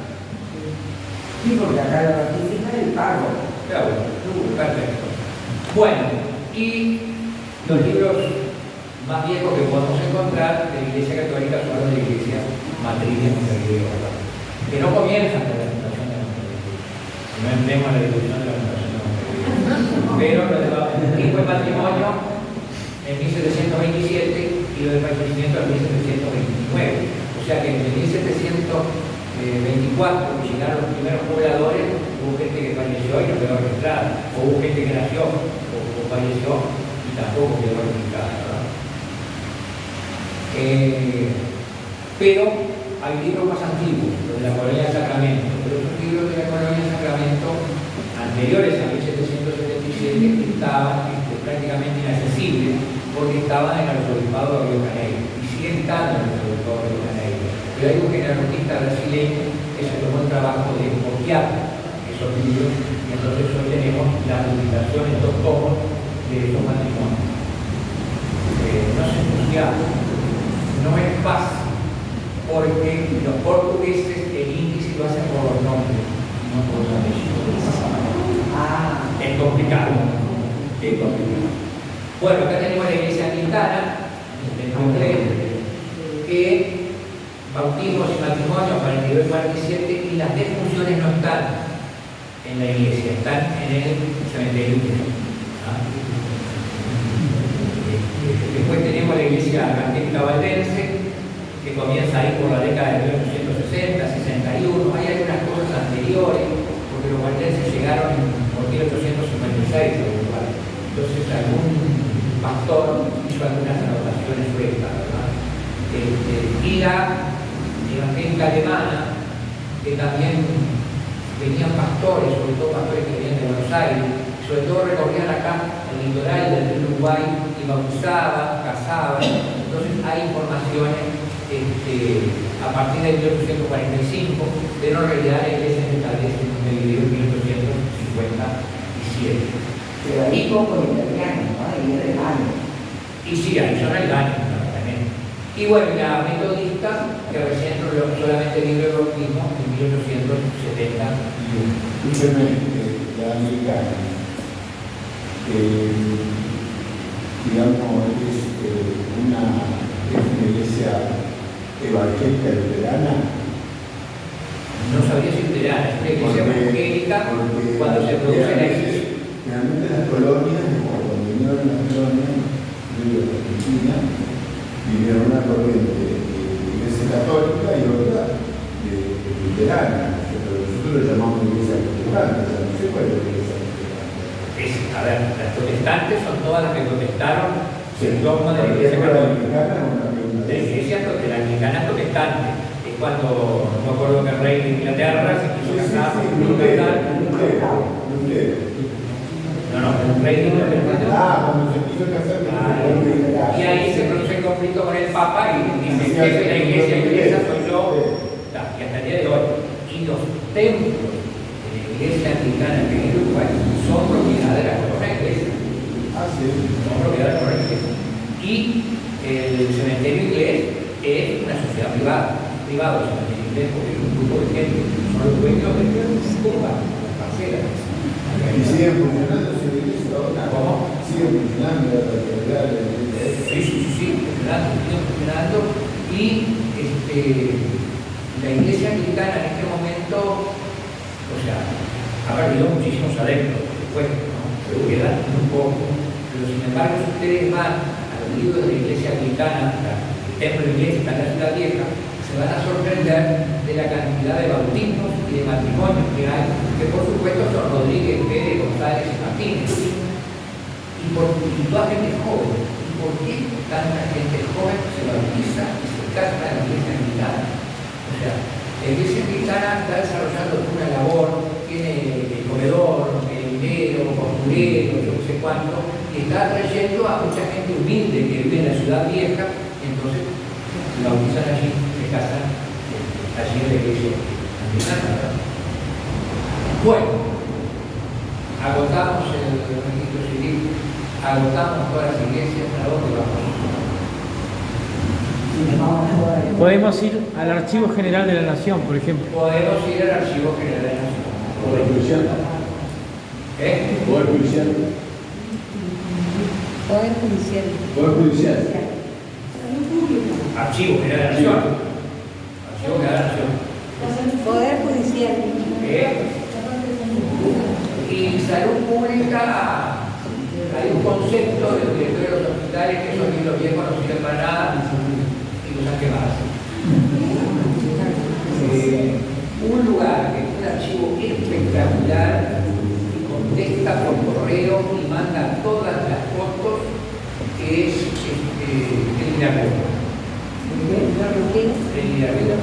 Sí, porque acá la basílica es el pago. Claro, perfecto. Bueno, y los libros más viejos que podemos encontrar de la Iglesia Católica son los de la Iglesia Matriz de Montevideo, que no comienzan con la fundación de Montevideo. No entremos en la discusión de la fundación de Montevideo. Pero lo de bautismo y matrimonio en 1727 y lo del fallecimiento en 1729. O sea que en 1724, que llegaron los primeros pobladores, hubo gente que falleció y no quedó registrada, o hubo gente que nació o falleció y tampoco quedó registrada, ¿verdad? Pero hay libros más antiguos, los de la Colonia de Sacramento, pero esos libros de la Colonia de Sacramento anteriores a 1777 estaban prácticamente inaccesibles porque estaban en el arzobispado de Río de Janeiro y siguen estando en el arzobispado de Río de Janeiro. Pero hay un genealogista brasileño que se tomó el trabajo de copiar esos libros y entonces hoy tenemos la publicación en 2 tomos de estos matrimonios. No se entusiasma, no es fácil, porque los portugueses el índice lo hacen por los nombres, no por los apellidos. Es complicado. Es complicado. Bueno, acá tenemos la iglesia quintana, que bautismos y matrimonios 42 y 47, y las defunciones no están en la iglesia, están en el cementerio. Después tenemos la iglesia católica valdense, que comienza ahí por la década de 1860, 61. Hay algunas cosas anteriores, porque los valdenses llegaron por 1856 a Uruguay. Entonces algún pastor hizo algunas anotaciones sueltas, ¿verdad? Y la evangélica alemana, que también venían pastores, sobre todo pastores que venían de Buenos Aires, sobre todo recorrían acá el litoral del río Uruguay y bautizaban, cazaban. Entonces hay informaciones a partir de 1845, pero en realidad la iglesia se establece en el 1857. Pero ahí poco italiano, ¿no? Ahí era el año. Y sí, ahí son albanos también. Y bueno, la metodista, que recién solamente libre el bautismo en 1871. Escúcheme, la anglicana, digamos, es una iglesia evangélica luterana. No sabría si luterana, es una iglesia evangélica cuando se produce la iglesia. Realmente las colonias, cuando vinieron las colonias de Argentina, vinieron una corriente de iglesia católica y otra de luterana. Pero nosotros lo llamamos iglesia protestante, o sea, no sé cuál es la iglesia protestante. A ver, las protestantes son todas las que protestaron el dogma de la iglesia católica. La iglesia anglicana protestante es cuando, no me acuerdo que el rey de Inglaterra se quiso casar con un protestante. No, el rey de Inglaterra. Cuando se quiso casar con Y ahí se produce el conflicto con el Papa y dice que la iglesia inglesa soy yo, y hasta el día de hoy. Y los templos de la iglesia anglicana que en Uruguay son propiedad de la corona inglesa. Son propiedad de la corona inglesa. Y el cementerio inglés es una sociedad privada. Privado el cementerio inglés porque es un grupo de gente, son los dueños de las parcelas. Y siguen funcionando su iglesia ahora. ¿Cómo? Siguen funcionando la catedral. Sí, funcionando. Y la iglesia anglicana en este momento, o sea, ha perdido muchísimos adeptos, por supuesto, ¿no? Pero quedan un poco. Pero sin embargo, si ustedes van a los libros de la iglesia anglicana, el templo de la iglesia está en la Ciudad Vieja, se van a sorprender de la cantidad de bautismos y de matrimonios que hay, que por supuesto son Rodríguez, Pérez, González y Martínez. Y toda gente joven. ¿Y por qué tanta gente joven se bautiza y se casa en la iglesia anglicana? O sea, la iglesia anglicana está desarrollando una labor, tiene el comedor, el dinero, costurero, yo no sé cuánto, y está atrayendo a mucha gente humilde que vive en la Ciudad Vieja, y entonces se bautizan allí, se casan allí en la iglesia anglicana, ¿verdad? Bueno, agotamos el registro civil, agotamos todas las iglesias, ¿a dónde vamos? Podemos ir al Archivo General de la Nación, por ejemplo. Podemos ir al Archivo General de la Nación. Poder judicial. Poder judicial. Poder judicial. Poder judicial. Salud pública. Archivo General de la Nación. Archivo General de la Nación. Poder judicial. Y salud pública, hay un concepto del director de los hospitales que esos libros viejos no sirven para nada y los han quemado. Un lugar que es un archivo espectacular que contesta por correo y manda todas las fotos, que es el Miracuelo. El Miracuelo.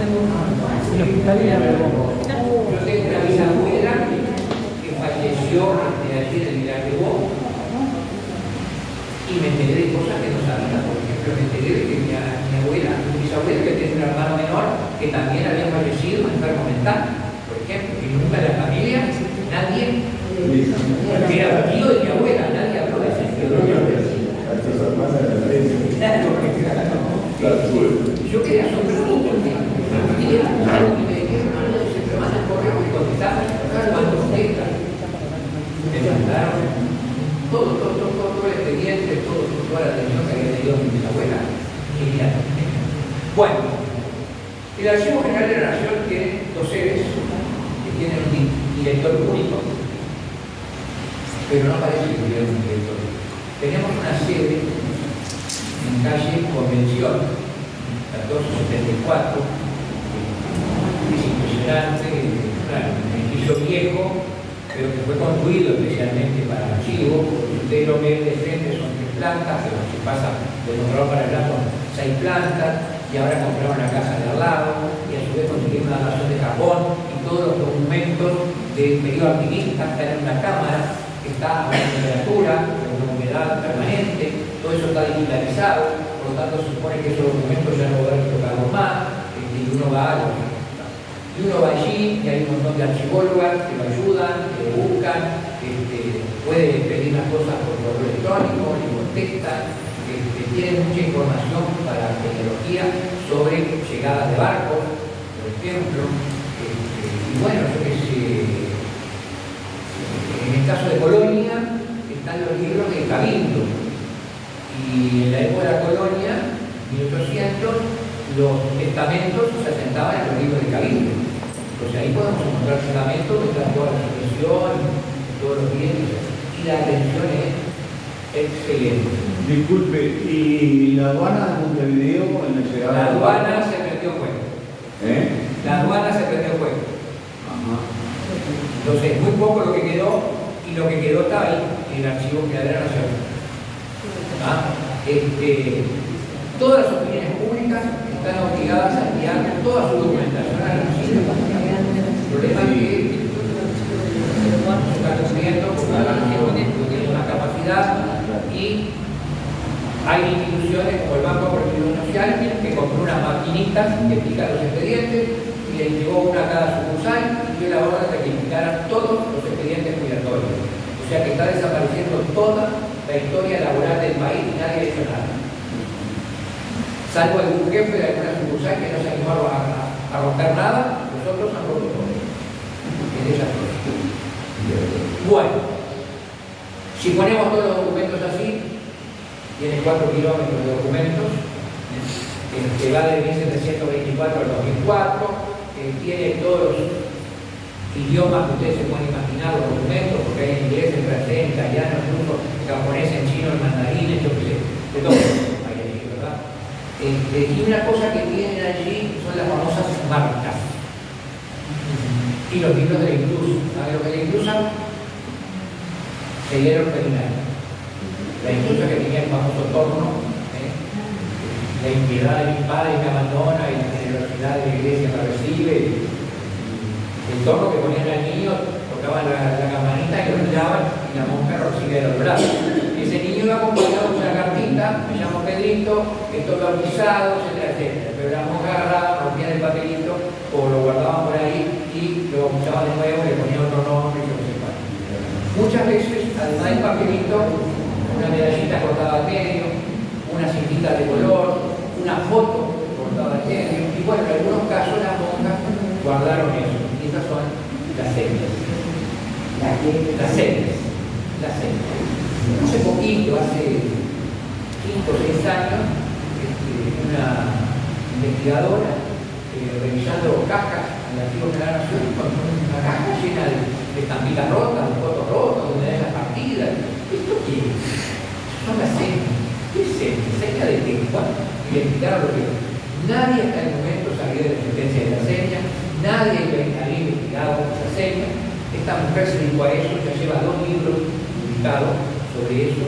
El hospital de la Yo tengo una bisabuela que falleció allí en el Miracuelo y me enteré de cosas que no sabía. Por ejemplo, me enteré de que mi bisabuela, que tiene un hermano menor, que también había fallecido enfermo mental. Por ejemplo, y nunca en la familia nadie, porque era tío de mi abuela, nadie habló de ese tío de mi abuela. Yo quedé asombrado porque me dijeron algo de siempre más el correo que contestaba, cuando contesta. Me mandaron todo el expediente, toda la atención que había tenido mi bisabuela. Bueno, el Archivo General de la Nación tiene dos sedes que tienen un director único, pero no parece que tuviera un director. Tenemos una sede en calle Convención, 1474, es impresionante, un edificio viejo, pero que fue construido especialmente para el archivo. Si ustedes lo ven de frente son 3 plantas, pero si pasa de mostrador para allá son 6 plantas, y ahora compraron la casa de al lado, y a su vez consiguieron una donación de Japón, y todos los documentos del periodo activista están en una cámara que está a una temperatura, a una humedad permanente, todo eso está digitalizado, por lo tanto se supone que esos documentos ya no van a tocarlos más, y uno va a lo que y uno va allí y hay un montón de archivólogas que lo ayudan, que lo buscan, puede pedir las cosas por correo electrónico, le contestan, tienen mucha información para la tecnología sobre llegadas de barcos, por ejemplo, y bueno, yo qué sé, en el caso de Colonia están los libros de Cabildo, y en la época de la colonia, 1800, los testamentos se asentaban en los libros de Cabildo. Entonces ahí podemos encontrar testamentos que están toda la sucesión, todos los bienes, y la atención es excelente. Disculpe, ¿y la aduana de Montevideo en la llegada? La aduana se perdió fuego. La aduana se perdió fuego. Ajá. Entonces, muy poco lo que quedó, y lo que quedó está ahí, en el archivo general de la Nación. Todas las opiniones públicas están obligadas a enviar toda su documentación a la Nación. El problema es que se está construyendo porque la Nación tiene una capacidad y hay instituciones como el Banco de Previsión Social que compró unas maquinitas que pican los expedientes y le llevó una a cada sucursal y dio la orden de que picaran todos los expedientes migratorios. O sea que está desapareciendo toda la historia laboral del país y nadie ha hecho nada. Salvo algún jefe de alguna sucursal que no se animó a romper nada, los otros han roto todo. Es desastroso. Bueno, si ponemos todos los documentos así, tiene 4 kilómetros de documentos, que va de 1724 al 2004, tiene todos los idiomas que ustedes se pueden imaginar, los documentos, porque hay en inglés, en francés, en italiano, en ruso, en japonés, en chino, en mandarín, yo qué sé, de todo hay allí, ¿verdad? Y una cosa que tienen allí son las famosas marcas y los libros de la Inclusa. ¿Saben lo que es la Inclusa? Seguidero veterinario. La Inclusa que tenía el famoso torno, la impiedad de mi padre que abandona y la generosidad de la iglesia que recibe. El torno que ponían al niño, tocaban la campanita y lo miraban y la monja lo recibía de los brazos. Ese niño iba acompañado con una cartita, me llamo Pedrito, estoy bautizado, etcétera, etcétera. Pero la monja agarraba, rompían el papelito o lo guardaban por ahí y lo bautizaban de nuevo, le ponían otro nombre y yo no sé cuál. Muchas veces, además del papelito, una medallita cortada al medio, una cintita de color, una foto cortada al medio, y bueno, en algunos casos las monjas guardaron eso. Y estas son las señas. Las señas. Hace poquito, hace 5 o 6 años, una investigadora revisando cajas en el Archivo General de la Nación, encontró una caja llena de estampitas rotas, de fotos rotas, donde hay las partidas. ¿Esto qué es? Son las señas. ¿Qué es señas? ¿Seña de qué? Bueno, identificaron lo que es. Nadie hasta el momento sabía de la existencia de la seña, nadie había investigado esa seña. Esta mujer se dedicó a eso, ya lleva 2 libros publicados sobre eso.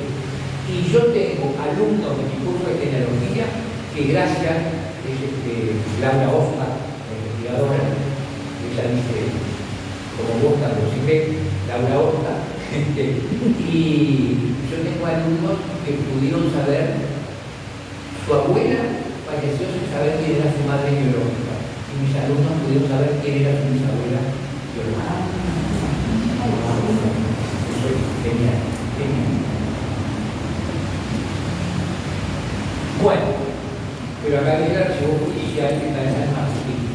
Y yo tengo alumnos de mi curso de tecnología que gracias Laura Osta, la investigadora, ella dice, como vos también, Laura Osta, y yo tengo alumnos que pudieron saber, su abuela falleció sin saber quién era su madre biológica, y mis alumnos pudieron saber quién era su bisabuela biológica. Eso es genial, genial. Bueno, pero acá viene el archivo judicial que está en San Martín.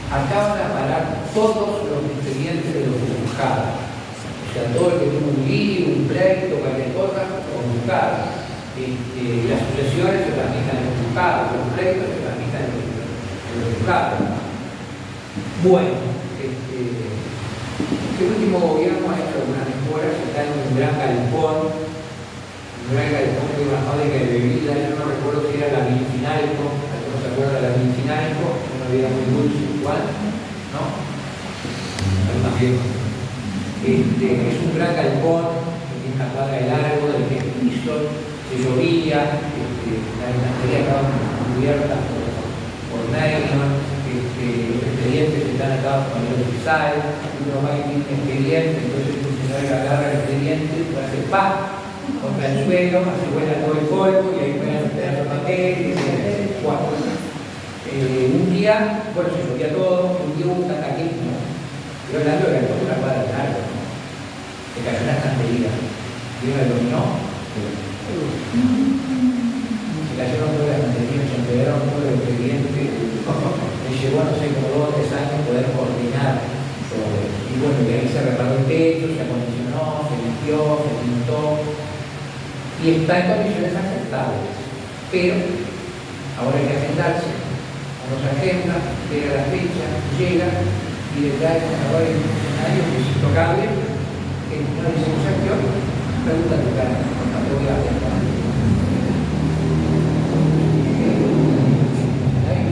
Acaban de parar todos los expedientes de los juzgados. O sea, todo el que tuvo un lío, un pleito, cualquier cosa, los juzgados. Las sucesiones se tramitan en los juzgados, los pleitos se tramitan en los juzgados. Bueno, este último gobierno ha hecho algunas mejoras, está en un gran galpón de una fábrica de bebidas, yo no recuerdo si era la Vinfinalco, ¿alguno se acuerda de la Vinfinalco? Una bebida muy dulce, igual, ¿no? Ahí también. Es un gran galpón, que tiene una cuadra de largo, de 10 pisos, se llovía, la estantería estaba cubierta por nylon, los expedientes están atados con el oficial, uno va a ir expediente, entonces un señor entonces agarra el expediente, hace pa contra el suelo, hace vuela todo el polvo y ahí ponen un pedazo de papel y dice, bueno, un día, bueno, se llovía todo, un día hubo un cataclismo. Yo hablando de la una cuadra de largo, ¿no? Se cayó una estantería, vino el dominó, se cayeron todas las estanterías, se entregaron todo el expediente, me llevó, no sé, como 2 o 3 años poder coordinar todo. Y bueno, y ahí se reparó el techo, se acondicionó, se limpió, se pintó, y está en condiciones aceptables. Pero ahora hay que agendarse, uno se agenda, llega la fecha, llega y le trae ahora el funcionario que es intocable, que no dice cosa que hoy, pregunta a tu cara, no te voy a hacer nada.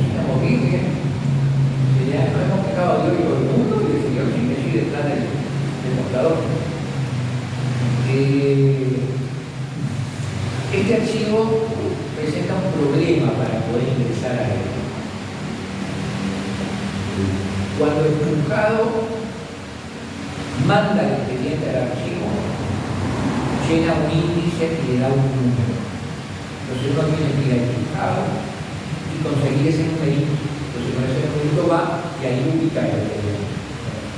Estamos bien, ya no hemos dejado de oír todo el mundo y el señor sigue allí detrás del mostrador. Este archivo presenta un problema para poder ingresar a él. Cuando el juzgado manda el expediente al archivo, llena un índice y le da un número. Entonces uno tiene que ir al juzgado y conseguir ese numerito. Entonces con ese numerito va y ahí ubica el expediente.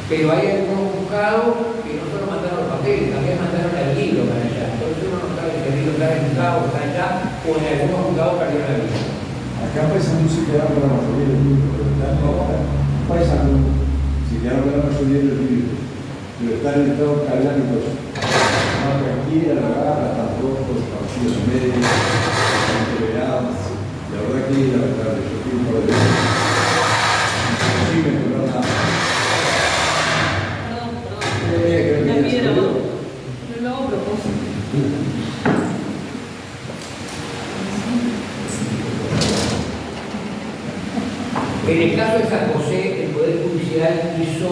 Pero hay algunos juzgados que no solo mandaron los papeles, también mandaron el libro para allá. Entonces uno no sabe si el libro está en el juzgado o está allá, o en algunos juzgados perdieron la vida. Acá paisano se quedaron con la mayoría del libro, ¿verdad? Paisano se quedaron con la mayoría del libro, pero está en el estado calámicos. No, tranquila, la garra, están rojos, partidos en medio, están entreverados. La verdad que es lamentable, yo fui un par de veces. Sí, me encontró nada. La piedra, no lo hago a propósito. En el caso de San José, el Poder Judicial hizo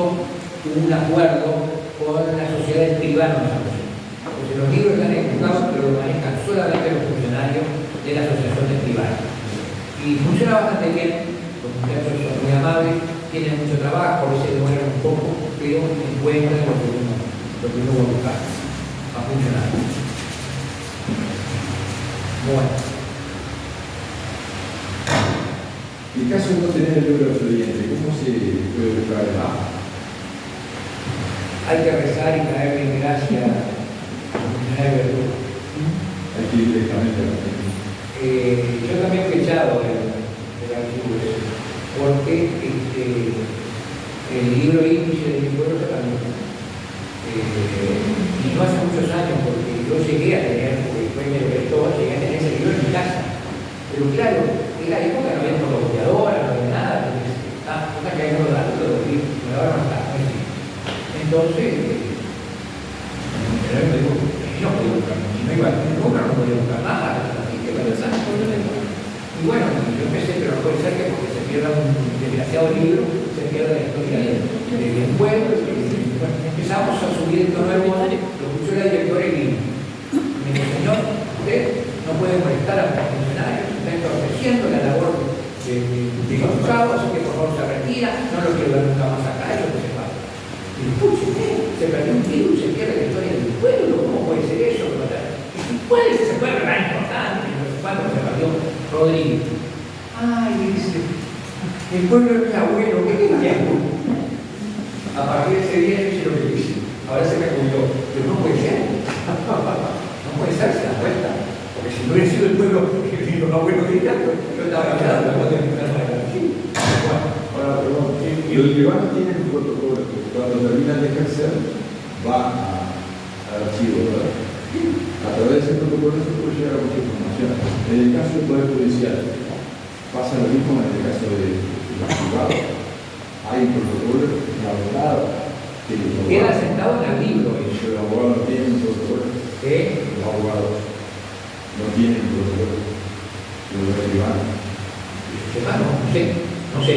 un acuerdo con las sociedades privadas de San José. Porque los libros están ejecutados, pero lo manejan solamente los funcionarios de las asociaciones privadas. Y funciona bastante bien, los muchachos son muy amables, tienen mucho trabajo, a veces demoran un poco, pero encuentran lo que uno va a buscar. Va a funcionar. Bueno. En caso de no tener el libro de expediente, ¿cómo se puede buscar el mapa? Hay que rezar y caerle en gracia a funcionar verdura. Hay que ir directamente a la gente. Yo también he echado el archivo ese, porque el libro índice de mi pueblo se cambió. Y no hace muchos años, porque yo llegué a tener, porque después me lo prestó, llegué a tener ese libro en mi casa. Pero claro, en la época no había fotocopiadora, no había nada, una que hay unos datos de los libros, pero ahora no está. Entonces, me dijo, yo no podía buscar, si no iba a tener obra, no podía buscar nada, así que y bueno, yo empecé, pero no puede ser que porque se pierda un desgraciado libro, se pierda la historia del pueblo, bueno, empezamos a subir el tono del modo, lo escuchó la directora y me dijo, señor, usted no puede molestar a los funcionarios, está entorpeciendo la labor de los juzgados, así que por favor se retira, no lo quiero ver nunca más acá, eso que se va. Y escuche, se perdió un libro y se pierde la historia del pueblo, ¿cómo puede ser eso? Puede ser, se puede ver importante, no sé cuándo se perdió Rodríguez. Ay, dice, el pueblo es mi abuelo, ¿qué quería? A partir de ese día yo hice lo que hice. Ahora se me ocultó, pero no puede ser. No puede ser, se da cuenta. Porque si no hubiera sido el pueblo que los abuelos querían, yo estaba callado, no podía empezar a hablar así. Ahora, perdón, los privados tienen un protocolo que cuando terminan de ejercer va al archivo, ¿verdad? A través de ese protocolo se puede llegar a mucha información. En el caso del Poder Judicial, pasa lo mismo en el caso de los privados. Hay un protocolo elaborado. Queda sentado en el libro. Los abogados no tienen un protocolo. Los abogados no tienen un protocolo. Los privados. No sé.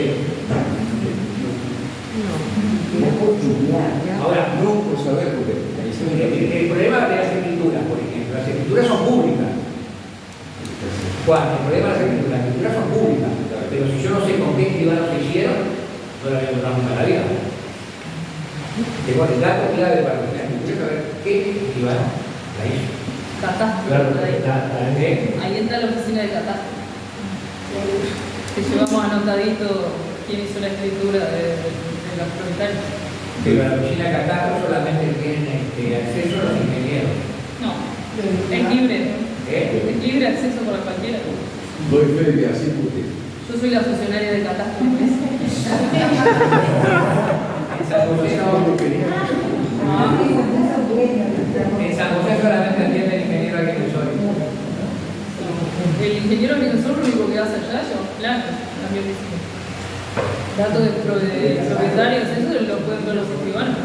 Ahora, no por saber por qué. El problema de las escrituras, por ejemplo, las escrituras son públicas. Juan, el problema de las escrituras son públicas, pero si yo no sé con qué escribanos se hicieron, no la voy a encontrar nunca en la vida. Tengo el dato clave para que la escritura, que iban la hizo. Catastro. Ahí entra la oficina de catastro. Que llevamos anotadito quién hizo la escritura de los propietarios. Pero la oficina de catastro solamente tienen acceso a los ingenieros. No, es libre. Es libre acceso para cualquiera. Doy fe de que así usted. Yo soy la funcionaria de catastro. ¿No es? En San José solamente atiende el ingeniero agrimensor. El ingeniero agrimensor lo único que hace allá es llevar planos, cambio de diseño. Datos de propietarios, eso lo pueden ver los escribanos.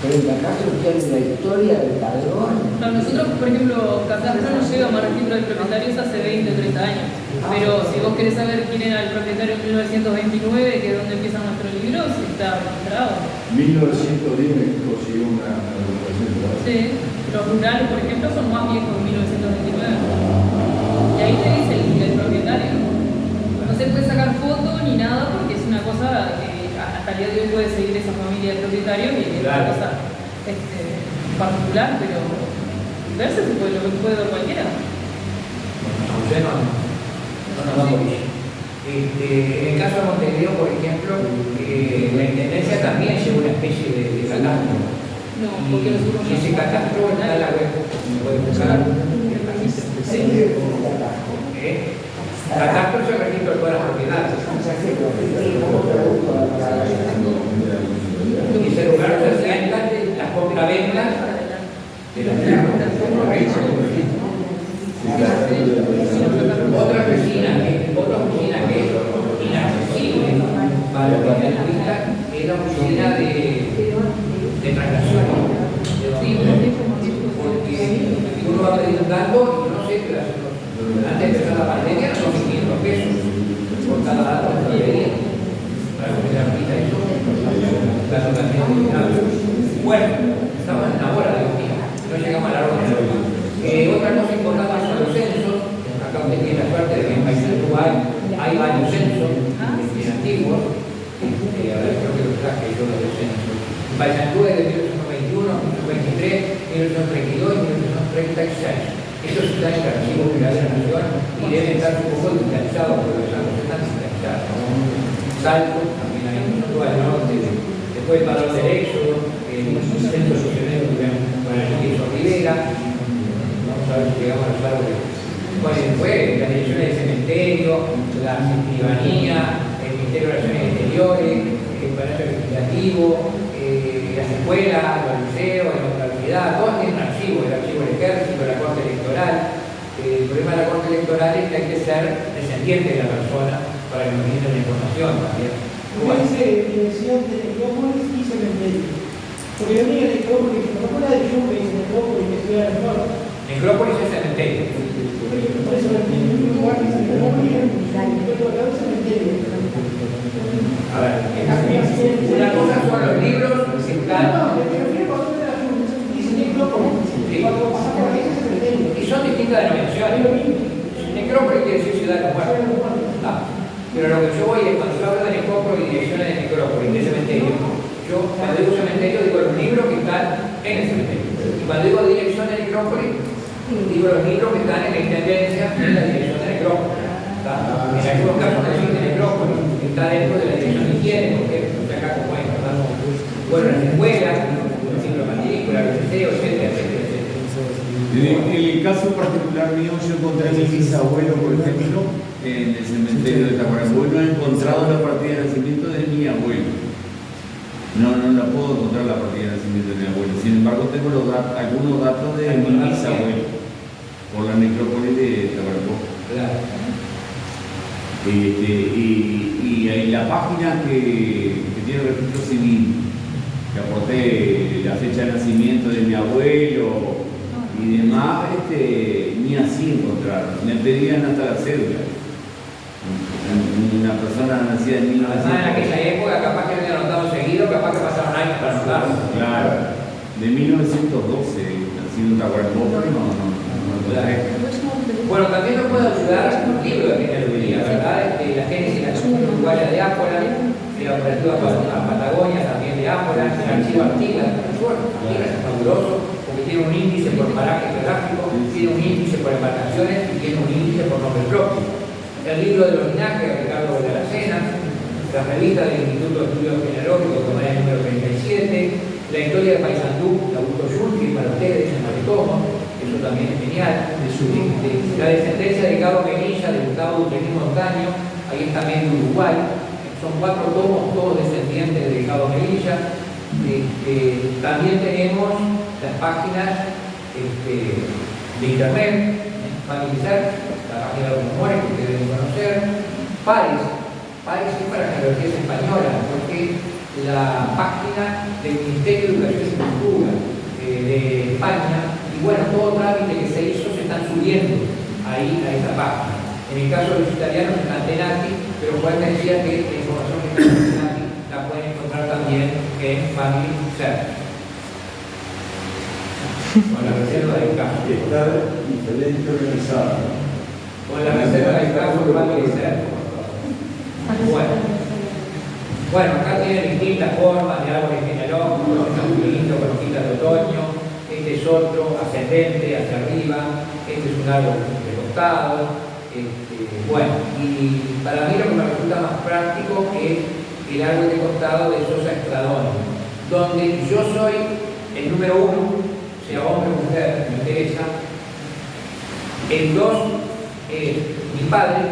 Pero en catastro tiene la historia del padrón. No, nosotros, por ejemplo, catastro nos lleva más registro de propietarios hace 20 o 30 años. Pero si vos querés saber quién era el propietario en 1929, que es donde empieza nuestro libro, sí está registrado. 1910 me consiguió una documentación. Sí, los rurales, por ejemplo, son más viejos de 1929. Y ahí te dice el propietario. No se puede sacar foto ni nada porque es una cosa que hasta el día de hoy puede seguir esa familia de propietarios y es una cosa particular, pero verse se puede, lo puede ver cualquiera. Usted no nos va a morir. En el caso de Montevideo, por ejemplo, la Intendencia también lleva una especie de catastro. No, porque nosotros Y ese catastro está en la web. Puede buscar el registro. Catastro es el registro de todas las propiedades. Y ese lugar se asientan las compraventas de las tierras. Otra oficina que es inaccesible para los turistas es la oficina de traslación. Porque uno va a pedir un dato y no sé, antes de empezar la pandemia son 500 pesos por cada dato que pedía. Para que la ahorita eso, la dotación original. Bueno, estamos en una hora de día, no llegamos a la hora. Otra cosa importante son los censos. Acá usted tiene la suerte de que en Paysandú hay varios censos antiguos. A ver, creo que los traje yo los censos. En Paysandú es de 1821, 1823, 1832 y 1836. Estos están en el Archivo General de la Nación y deben estar un poco digitalizados, porque los censos están digitalizados. Salto, también hay un poco al norte, después el Padrón del Éxodo, el censo socionero con el ministro Rivera. Vamos a ver si llegamos a los árboles. Bueno, después las direcciones del cementerio, la escribanía, el Ministerio de Relaciones Exteriores, el Palacio Legislativo, las escuelas, los liceos, la contabilidad, todos tienen un archivo, el archivo del Ejército, la Corte Electoral. El problema de la Corte Electoral es que hay que ser descendiente de la persona para que nos brinden la información también. Como dice dirección de Necrópolis y cementerio. Porque yo digo Necrópolis, no fue la de Yume, Necrópolis, que estudia la norte. Necrópolis es cementerio. Por eso, en un lugar que se Necrópolis, pero acá es cementerio. A ver, una cosa son los libros que están. No, me refiero a cuando de la Yume, dice Necrópolis. Cuando pasa por ahí es cementerio. Y son distintas denominaciones. Necrópolis quiere decir ciudad de los muertos. Pero lo que yo voy es, cuando yo hablo de necrópolis y direcciones de necrópolis, de cementerio, yo cuando digo cementerio digo los libros que están en el cementerio. Y cuando digo dirección de necrópolis, digo los libros que están en la intendencia en la dirección de necrópolis. En algunos casos no existe necrópolis, está dentro de la dirección de higiene, porque acá como es, ¿verdad? Bueno, las escuelas, el ciclo matrícula, el liceo, etcétera, etcétera, etcétera. En el caso particular mío, yo encontré a mi bisabuelo, por ejemplo, en el cementerio de Tacuarembó. No he encontrado la partida de nacimiento de mi abuelo. No la puedo encontrar la partida de nacimiento de mi abuelo. Sin embargo, tengo algunos datos de mi bisabuelo por la necrópolis de Tacuarembó. Claro. Y hay la página que tiene el registro civil, que aporté la fecha de nacimiento de mi abuelo y demás, ni así encontraron. Me pedían hasta la cédula. Una persona nacida en 1900. Además, en aquella época, capaz que no habían anotado seguido, capaz que pasaron años para anotarlo. Claro, de 1912, nacido en Tacuarembó, no encontré. Bueno, también nos puede ayudar un libro de genealogía, ¿verdad? La Génesis y la Cultura Uruguaya de Ápora, de la Operativa Patagonia también de Ápora, el Archivo Artigas. Yo bueno, también es fabuloso, porque tiene un índice por paraje geográfico, tiene un índice por embarcaciones y tiene un índice por nombre propio. El libro de los linajes de Ricardo de la Cena, la revista del Instituto de Estudios Genealógicos, como es el número 37, la historia de Paysandú, de Augusto Schultz, para ustedes, en Maritomo, eso también es genial. La descendencia de Cabo Melilla, de Gustavo Duquenín Montaño, ahí es también de Uruguay. Son 4 tomos, todos descendientes de Cabo Melilla. También tenemos las páginas de internet, Family Search, la página de los rumores que ustedes deben conocer. Pares es para genealogías españolas, porque la página del Ministerio de Educación y Cultura de España, y bueno, todo trámite que se hizo se están subiendo ahí a esa página. En el caso de los italianos está en Tenati, pero Juan me decía que la información que está en Tenati la pueden encontrar también en Family Search. Con la reserva del caso. Está diferente organizada. Con la reserva del caso de Family Search. Bueno, acá tienen distintas formas de árboles genealógicos, este es muy lindo con hojitas de otoño, este es otro ascendente hacia arriba, este es un árbol de costado. Bueno, y para mí lo que me resulta más práctico es el árbol de costado de Sosa Estradón, donde yo soy el número 1, sea hombre o mujer, me interesa. El 2 es mi padre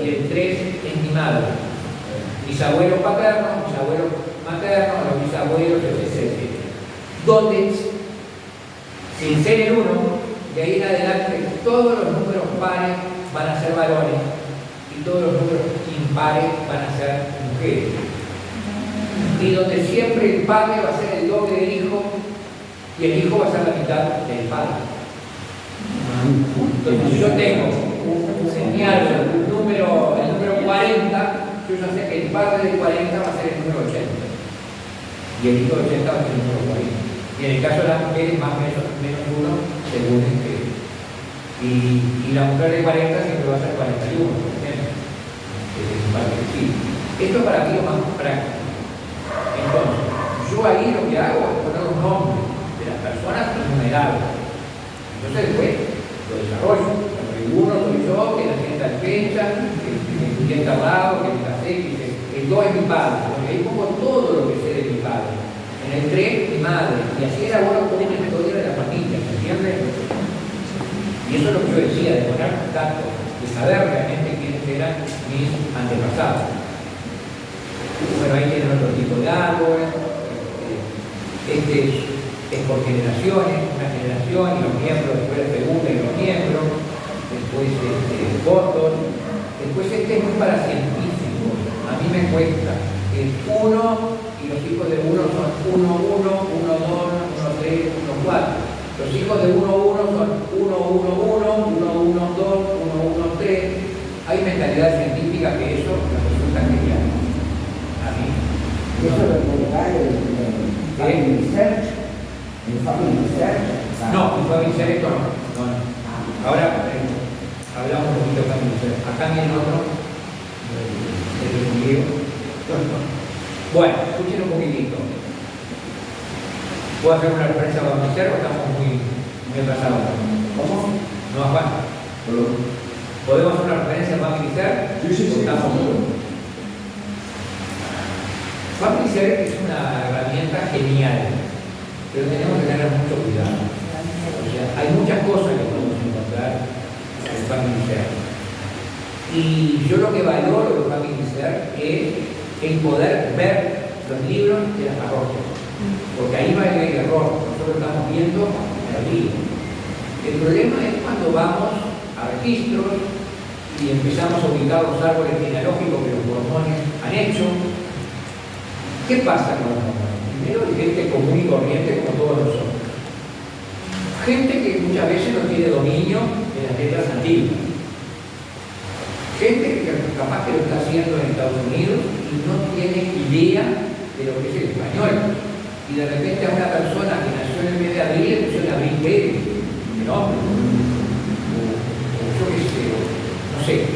y el 3 es mi madre. Mis abuelos paternos, mis abuelos maternos, los bisabuelos, etc. Donde, sin ser el 1, de ahí en adelante todos los números pares van a ser varones y todos los números impares van a ser mujeres. Y donde siempre el padre va a ser el doble del hijo y el hijo va a ser la mitad del padre. Entonces, si yo tengo el número 40, yo ya sé que el padre del 40 va a ser el número 80 y el hijo del 80 va a ser el número 40. Y en el caso de las mujeres, más o menos 1, según y la mujer de 40 siempre va a ser 41, por ejemplo. Esto para mí es lo más práctico. Entonces, yo ahí lo que hago es poner los nombres de las personas enumerados. Entonces después lo desarrollo. El 1 soy yo, que nací en tal fecha, que estudié en tal lado, que me casé, que el 2 es mi padre. Porque ahí pongo todo lo que sé de mi padre. En el 3, mi madre. Y así elaboro toda una historia de la familia, ¿me entiendes? Y eso es lo que yo decía, de poner contacto, de saber realmente quiénes eran mis antepasados. Bueno, ahí tienen otro tipo de árboles. Este es por generaciones, una generación y los miembros, después la segunda y los miembros, después votos. Después este es muy para científicos, a mí me cuesta. El 1 y los hijos de 1 son 1, 1, 1, 2, 1, 3, 1, 4. Los hijos de 1, 1 son 1, 1, 1, 1, 1, 2, 1, 1, 3. Hay mentalidad científica que eso me resulta genial. A mí. ¿Y eso lo colocáis en Family Search? ¿En Family Search? No, en Family Search esto no. Ahora hablamos un poquito de Family Search. Acá viene otro. Bueno, escuchen un poquitito. ¿Puedo hacer una referencia a Family Search o estamos muy atrasados? ¿Cómo? ¿No, Juan? ¿Podemos hacer una referencia a Family Search? Sí. Family Search es una herramienta genial, pero tenemos que tener mucho cuidado. O sea, hay muchas cosas que podemos encontrar en Family Search. Y yo lo que valoro de Family Search es el poder ver los libros de las parroquias. Porque ahí no hay error, nosotros estamos viendo el libro. El problema es cuando vamos a registros y empezamos a ubicar los árboles genealógicos que los mormones han hecho. ¿Qué pasa con los mormones? Primero hay gente común y corriente como todos nosotros. Gente que muchas veces no tiene dominio de las letras antiguas. Gente que capaz que lo está haciendo en Estados Unidos y no tiene idea de lo que es el español. Y de repente a una persona que nació en el mes de abril le pusieron Abril Pérez, el nombre. O yo qué sé, no sé.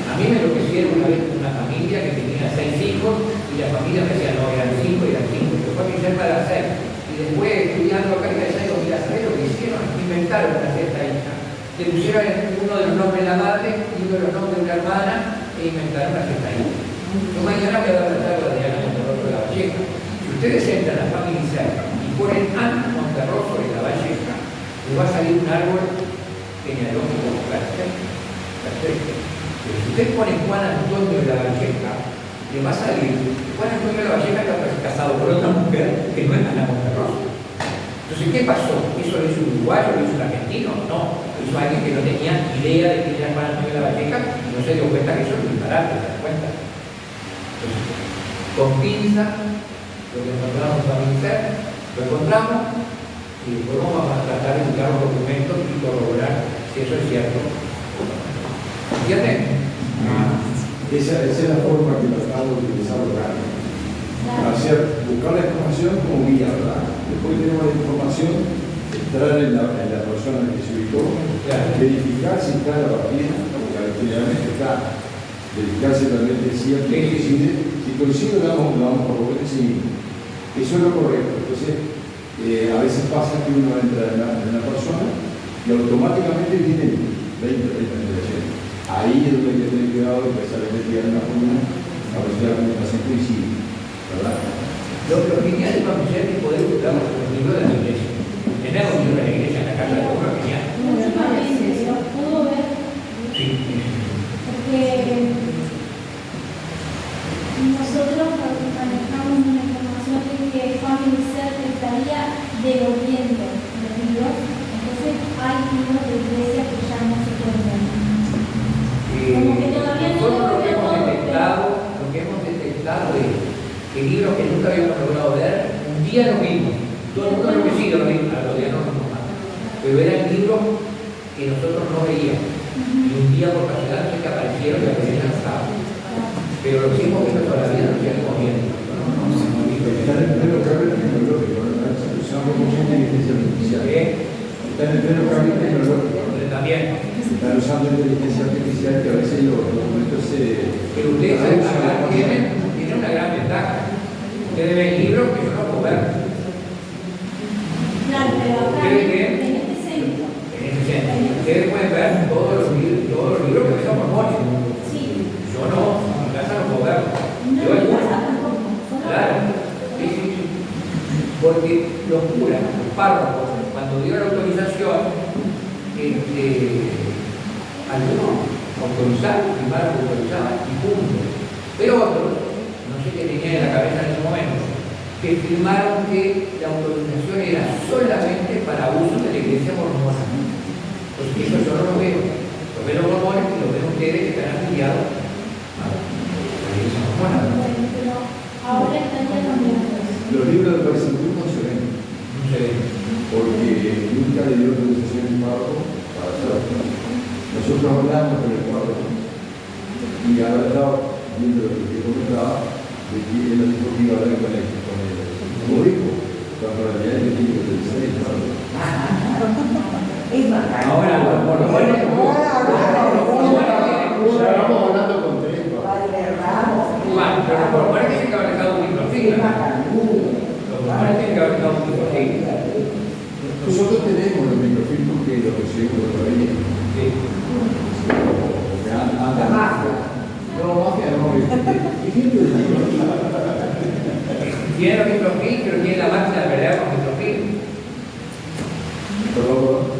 A mí me enloquecieron una vez una familia que tenía 6 hijos y la familia me decía, no, eran 5 y eran 5. Pero fue a mi ser para hacer. después estudiando acá en Calzada, digo, mira, ¿sabés lo que hicieron? Inventaron una cierta hija. Le pusieron uno de los nombres de la madre y uno de los nombres de la hermana e inventaron una cierta hija. Yo mañana voy a dar la tabla de Ana Monterroso de la Valleja. Si ustedes entran a Family Search y ponen Ana Monterroso de la Valleja, les va a salir un árbol genealógico perfecto. Pero si ustedes ponen Juan Antonio de la Valleja, le va a salir Juan Antonio de la Valleja está casado por otra mujer que no es Ana Monterroso. Entonces, ¿qué pasó? ¿Eso lo hizo un uruguayo, lo hizo un argentino? No, lo hizo alguien que no tenía idea de que era Juan Antonio de la Valleja y no se dio cuenta que eso es un disparate, ¿se dan cuenta? Entonces, con pinza, lo que encontramos para pinzar, lo encontramos y después vamos a tratar de buscar los documentos y corroborar si eso es cierto. ¿Entienden? Esa es la forma que tratamos de desarrollar. Buscar la información como guía, ¿verdad? Después tenemos la información, entrar en la persona en que se ubicó, verificar si está la partida, porque generalmente está, verificar si realmente es cierto. Si coincide, damos por lo que seguimos. Eso es lo correcto. Entonces, a veces pasa que uno entra en una persona y automáticamente tiene 20 generaciones. Ahí es donde hay que tener cuidado de empezar a investigar en la forma, a ver si la comunicación coincide, ¿verdad? Lo genial de conocer es poder buscar los libros de la iglesia. Tener los libros de la iglesia en la casa de uno, genial. Últimamente lo pudo ver Sí. porque nosotros manejamos una información de que Family Search estaría devolviendo los libros, entonces hay libros de iglesia que ya no se pueden ver. Como que todavía no Nosotros lo que lo hemos detectado es que libros que nunca habíamos logrado ver, un día lo vimos. Todo el mundo lo que sí lo vimos, a los días no nos matan. Pero eran libros que nosotros no veíamos. Y un día por casualidad no sé que aparecieron y aparecieron lanzados. Pero lo que hemos visto todavía no seguimos viendo. Están en pleno cambio tecnológico, usamos mucha inteligencia artificial. Están en pleno cambio tecnológico. También. Están usando inteligencia artificial que a veces los documentos se... Pero ustedes acá tienen una gran ventaja. Ustedes ven libros que yo no puedo ver. Claro, pero acá ¿Ustedes qué? en este centro. En ese centro. Ustedes pueden ver todos los libros que son mormones. Sí. Yo no, en mi casa no puedo verlo. No Yo me algunos. pasa tampoco. Claro. Sí. Porque los curas, los párrocos, cuando dieron la autorización, algunos autorizaron, firmaron que autorizaban y punto. Pero otros, no sé qué tenían en la cabeza en ese momento, que firmaron que la autorización era solamente para uso de la iglesia mormona. Pues eso yo no lo veo. Lo ven los mormones y lo ven ustedes que están afiliados a la iglesia mormona. Bueno, pero ahora estaría cambiando eso. Los libros de Paisandú no se ven, No sé. porque nunca le dio autorización al párroco para hacerlo. Nosotros hablamos con el párroco y ahora estaba viendo lo que comentaba, de que él nos dijo que iba a hablar con el público, cuando en realidad él tiene que utilizar el párroco. Ahora, los mormones. Ya vamos hablando con tres. Bueno, pero los mormones tienen que haber dejado un microfilm. Los mormones tienen que haber dejado un microfilm. Nosotros tenemos los microfilms que los recibimos de la ley. Sí. La mafia. No, mafia no. Tiene los microfilm, pero tiene la máquina de verdad con microfilm. Perdón.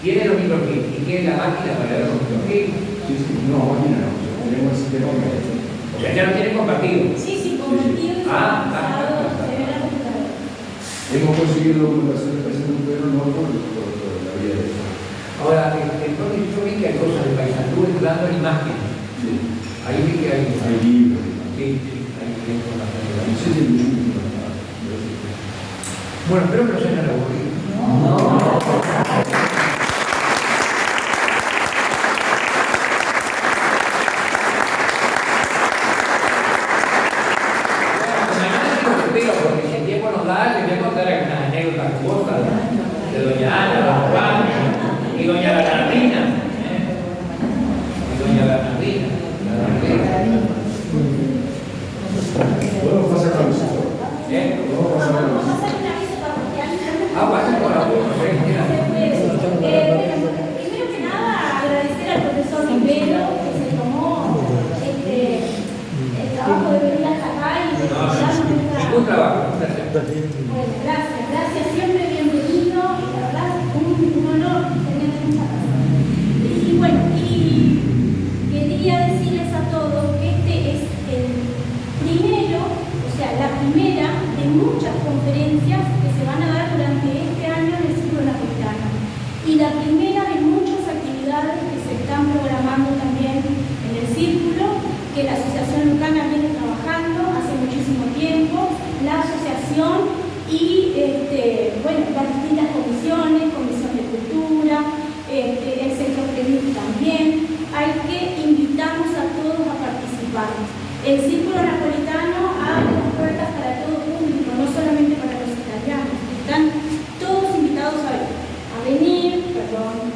Tiene los microfilm y tiene la máquina de verdad con microfilm. Sí, no, máquina no. Tenemos el sistema médico. O sea, ya lo tienen compartido. Sí, convertido y pasado, se ve la computadora. Hemos conseguido documentación de Paisandú, pero no por la vía de eso. Ahora, entonces yo vi que hay cosas de Paisandú entrando en imágenes. Sí. Ahí vi que hay. Hay libros. Sí, hay información. No sé si el último. Bueno, espero que no se hayan aburrido. Porque si el tiempo nos da, les voy a contar algunas anécdotas cosas de doña Ana, don Juan y doña Bernardina. Y doña Bernardina. Podemos pasar a la visita. ¿Eh? Podemos pasar a la Vamos a visita. hacer un aviso para la primera de muchas actividades que se están programando también en el círculo, que la Asociación Lucana viene trabajando hace muchísimo tiempo, la asociación y bueno, las distintas comisiones, Comisión de Cultura, el Centro Clínico también. Hay que invitarnos a todos a participar. El Círculo Napolitano abre las puertas para todo público, no solamente para los italianos. Están todos invitados a venir, perdón.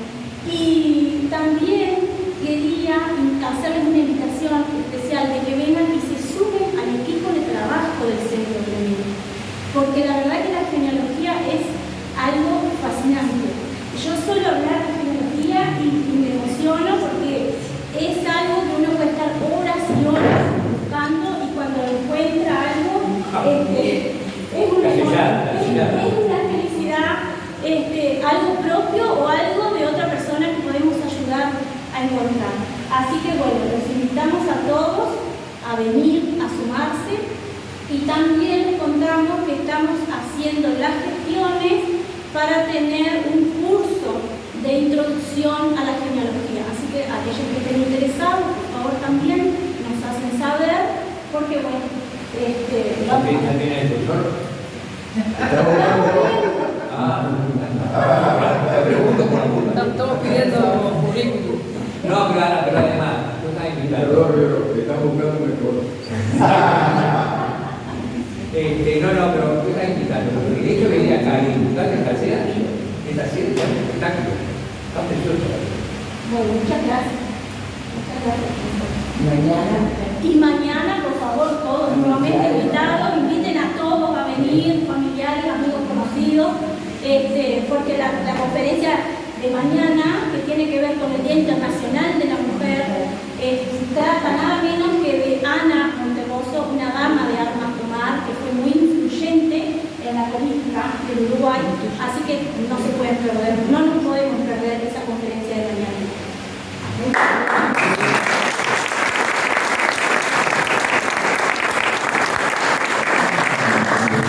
Y también quería hacerles una invitación especial de que vengan y se sumen al equipo de trabajo del Centro Clínico, porque la verdad que la genealogía es algo fascinante. Yo suelo hablar de genealogía y me emociono porque es algo que uno puede estar horas y horas buscando y cuando encuentra algo es una felicidad, algo propio o algo de otra persona que podemos ayudar a encontrar. Así que bueno, los invitamos a todos a venir, a sumarse, y también les contamos que estamos haciendo las gestiones para tener un curso de introducción a la genealogía. Así que aquellos que estén interesados, por favor también nos hacen saber, porque bueno, ¿Ya tiene el tutor? Pregunto por alguna. Estamos pidiendo currículum. No, pero además, tú estás invitado. Perdón, están buscando mejor. No, pero tú estás invitado. El hecho de venir acá y disfrutar de esta cena es hacer un espectáculo. Está precioso. bueno, muchas gracias. Muchas gracias. Mañana. Y mañana, por favor, todos nuevamente invitados, inviten a todos a venir, familiares, amigos conocidos, porque la conferencia de mañana, que tiene que ver con el Día Internacional de la Mujer, trata nada menos que de Ana Monterroso, una dama de armas tomar, que fue muy influyente en la política del Uruguay, así que no se pueden perder, no nos podemos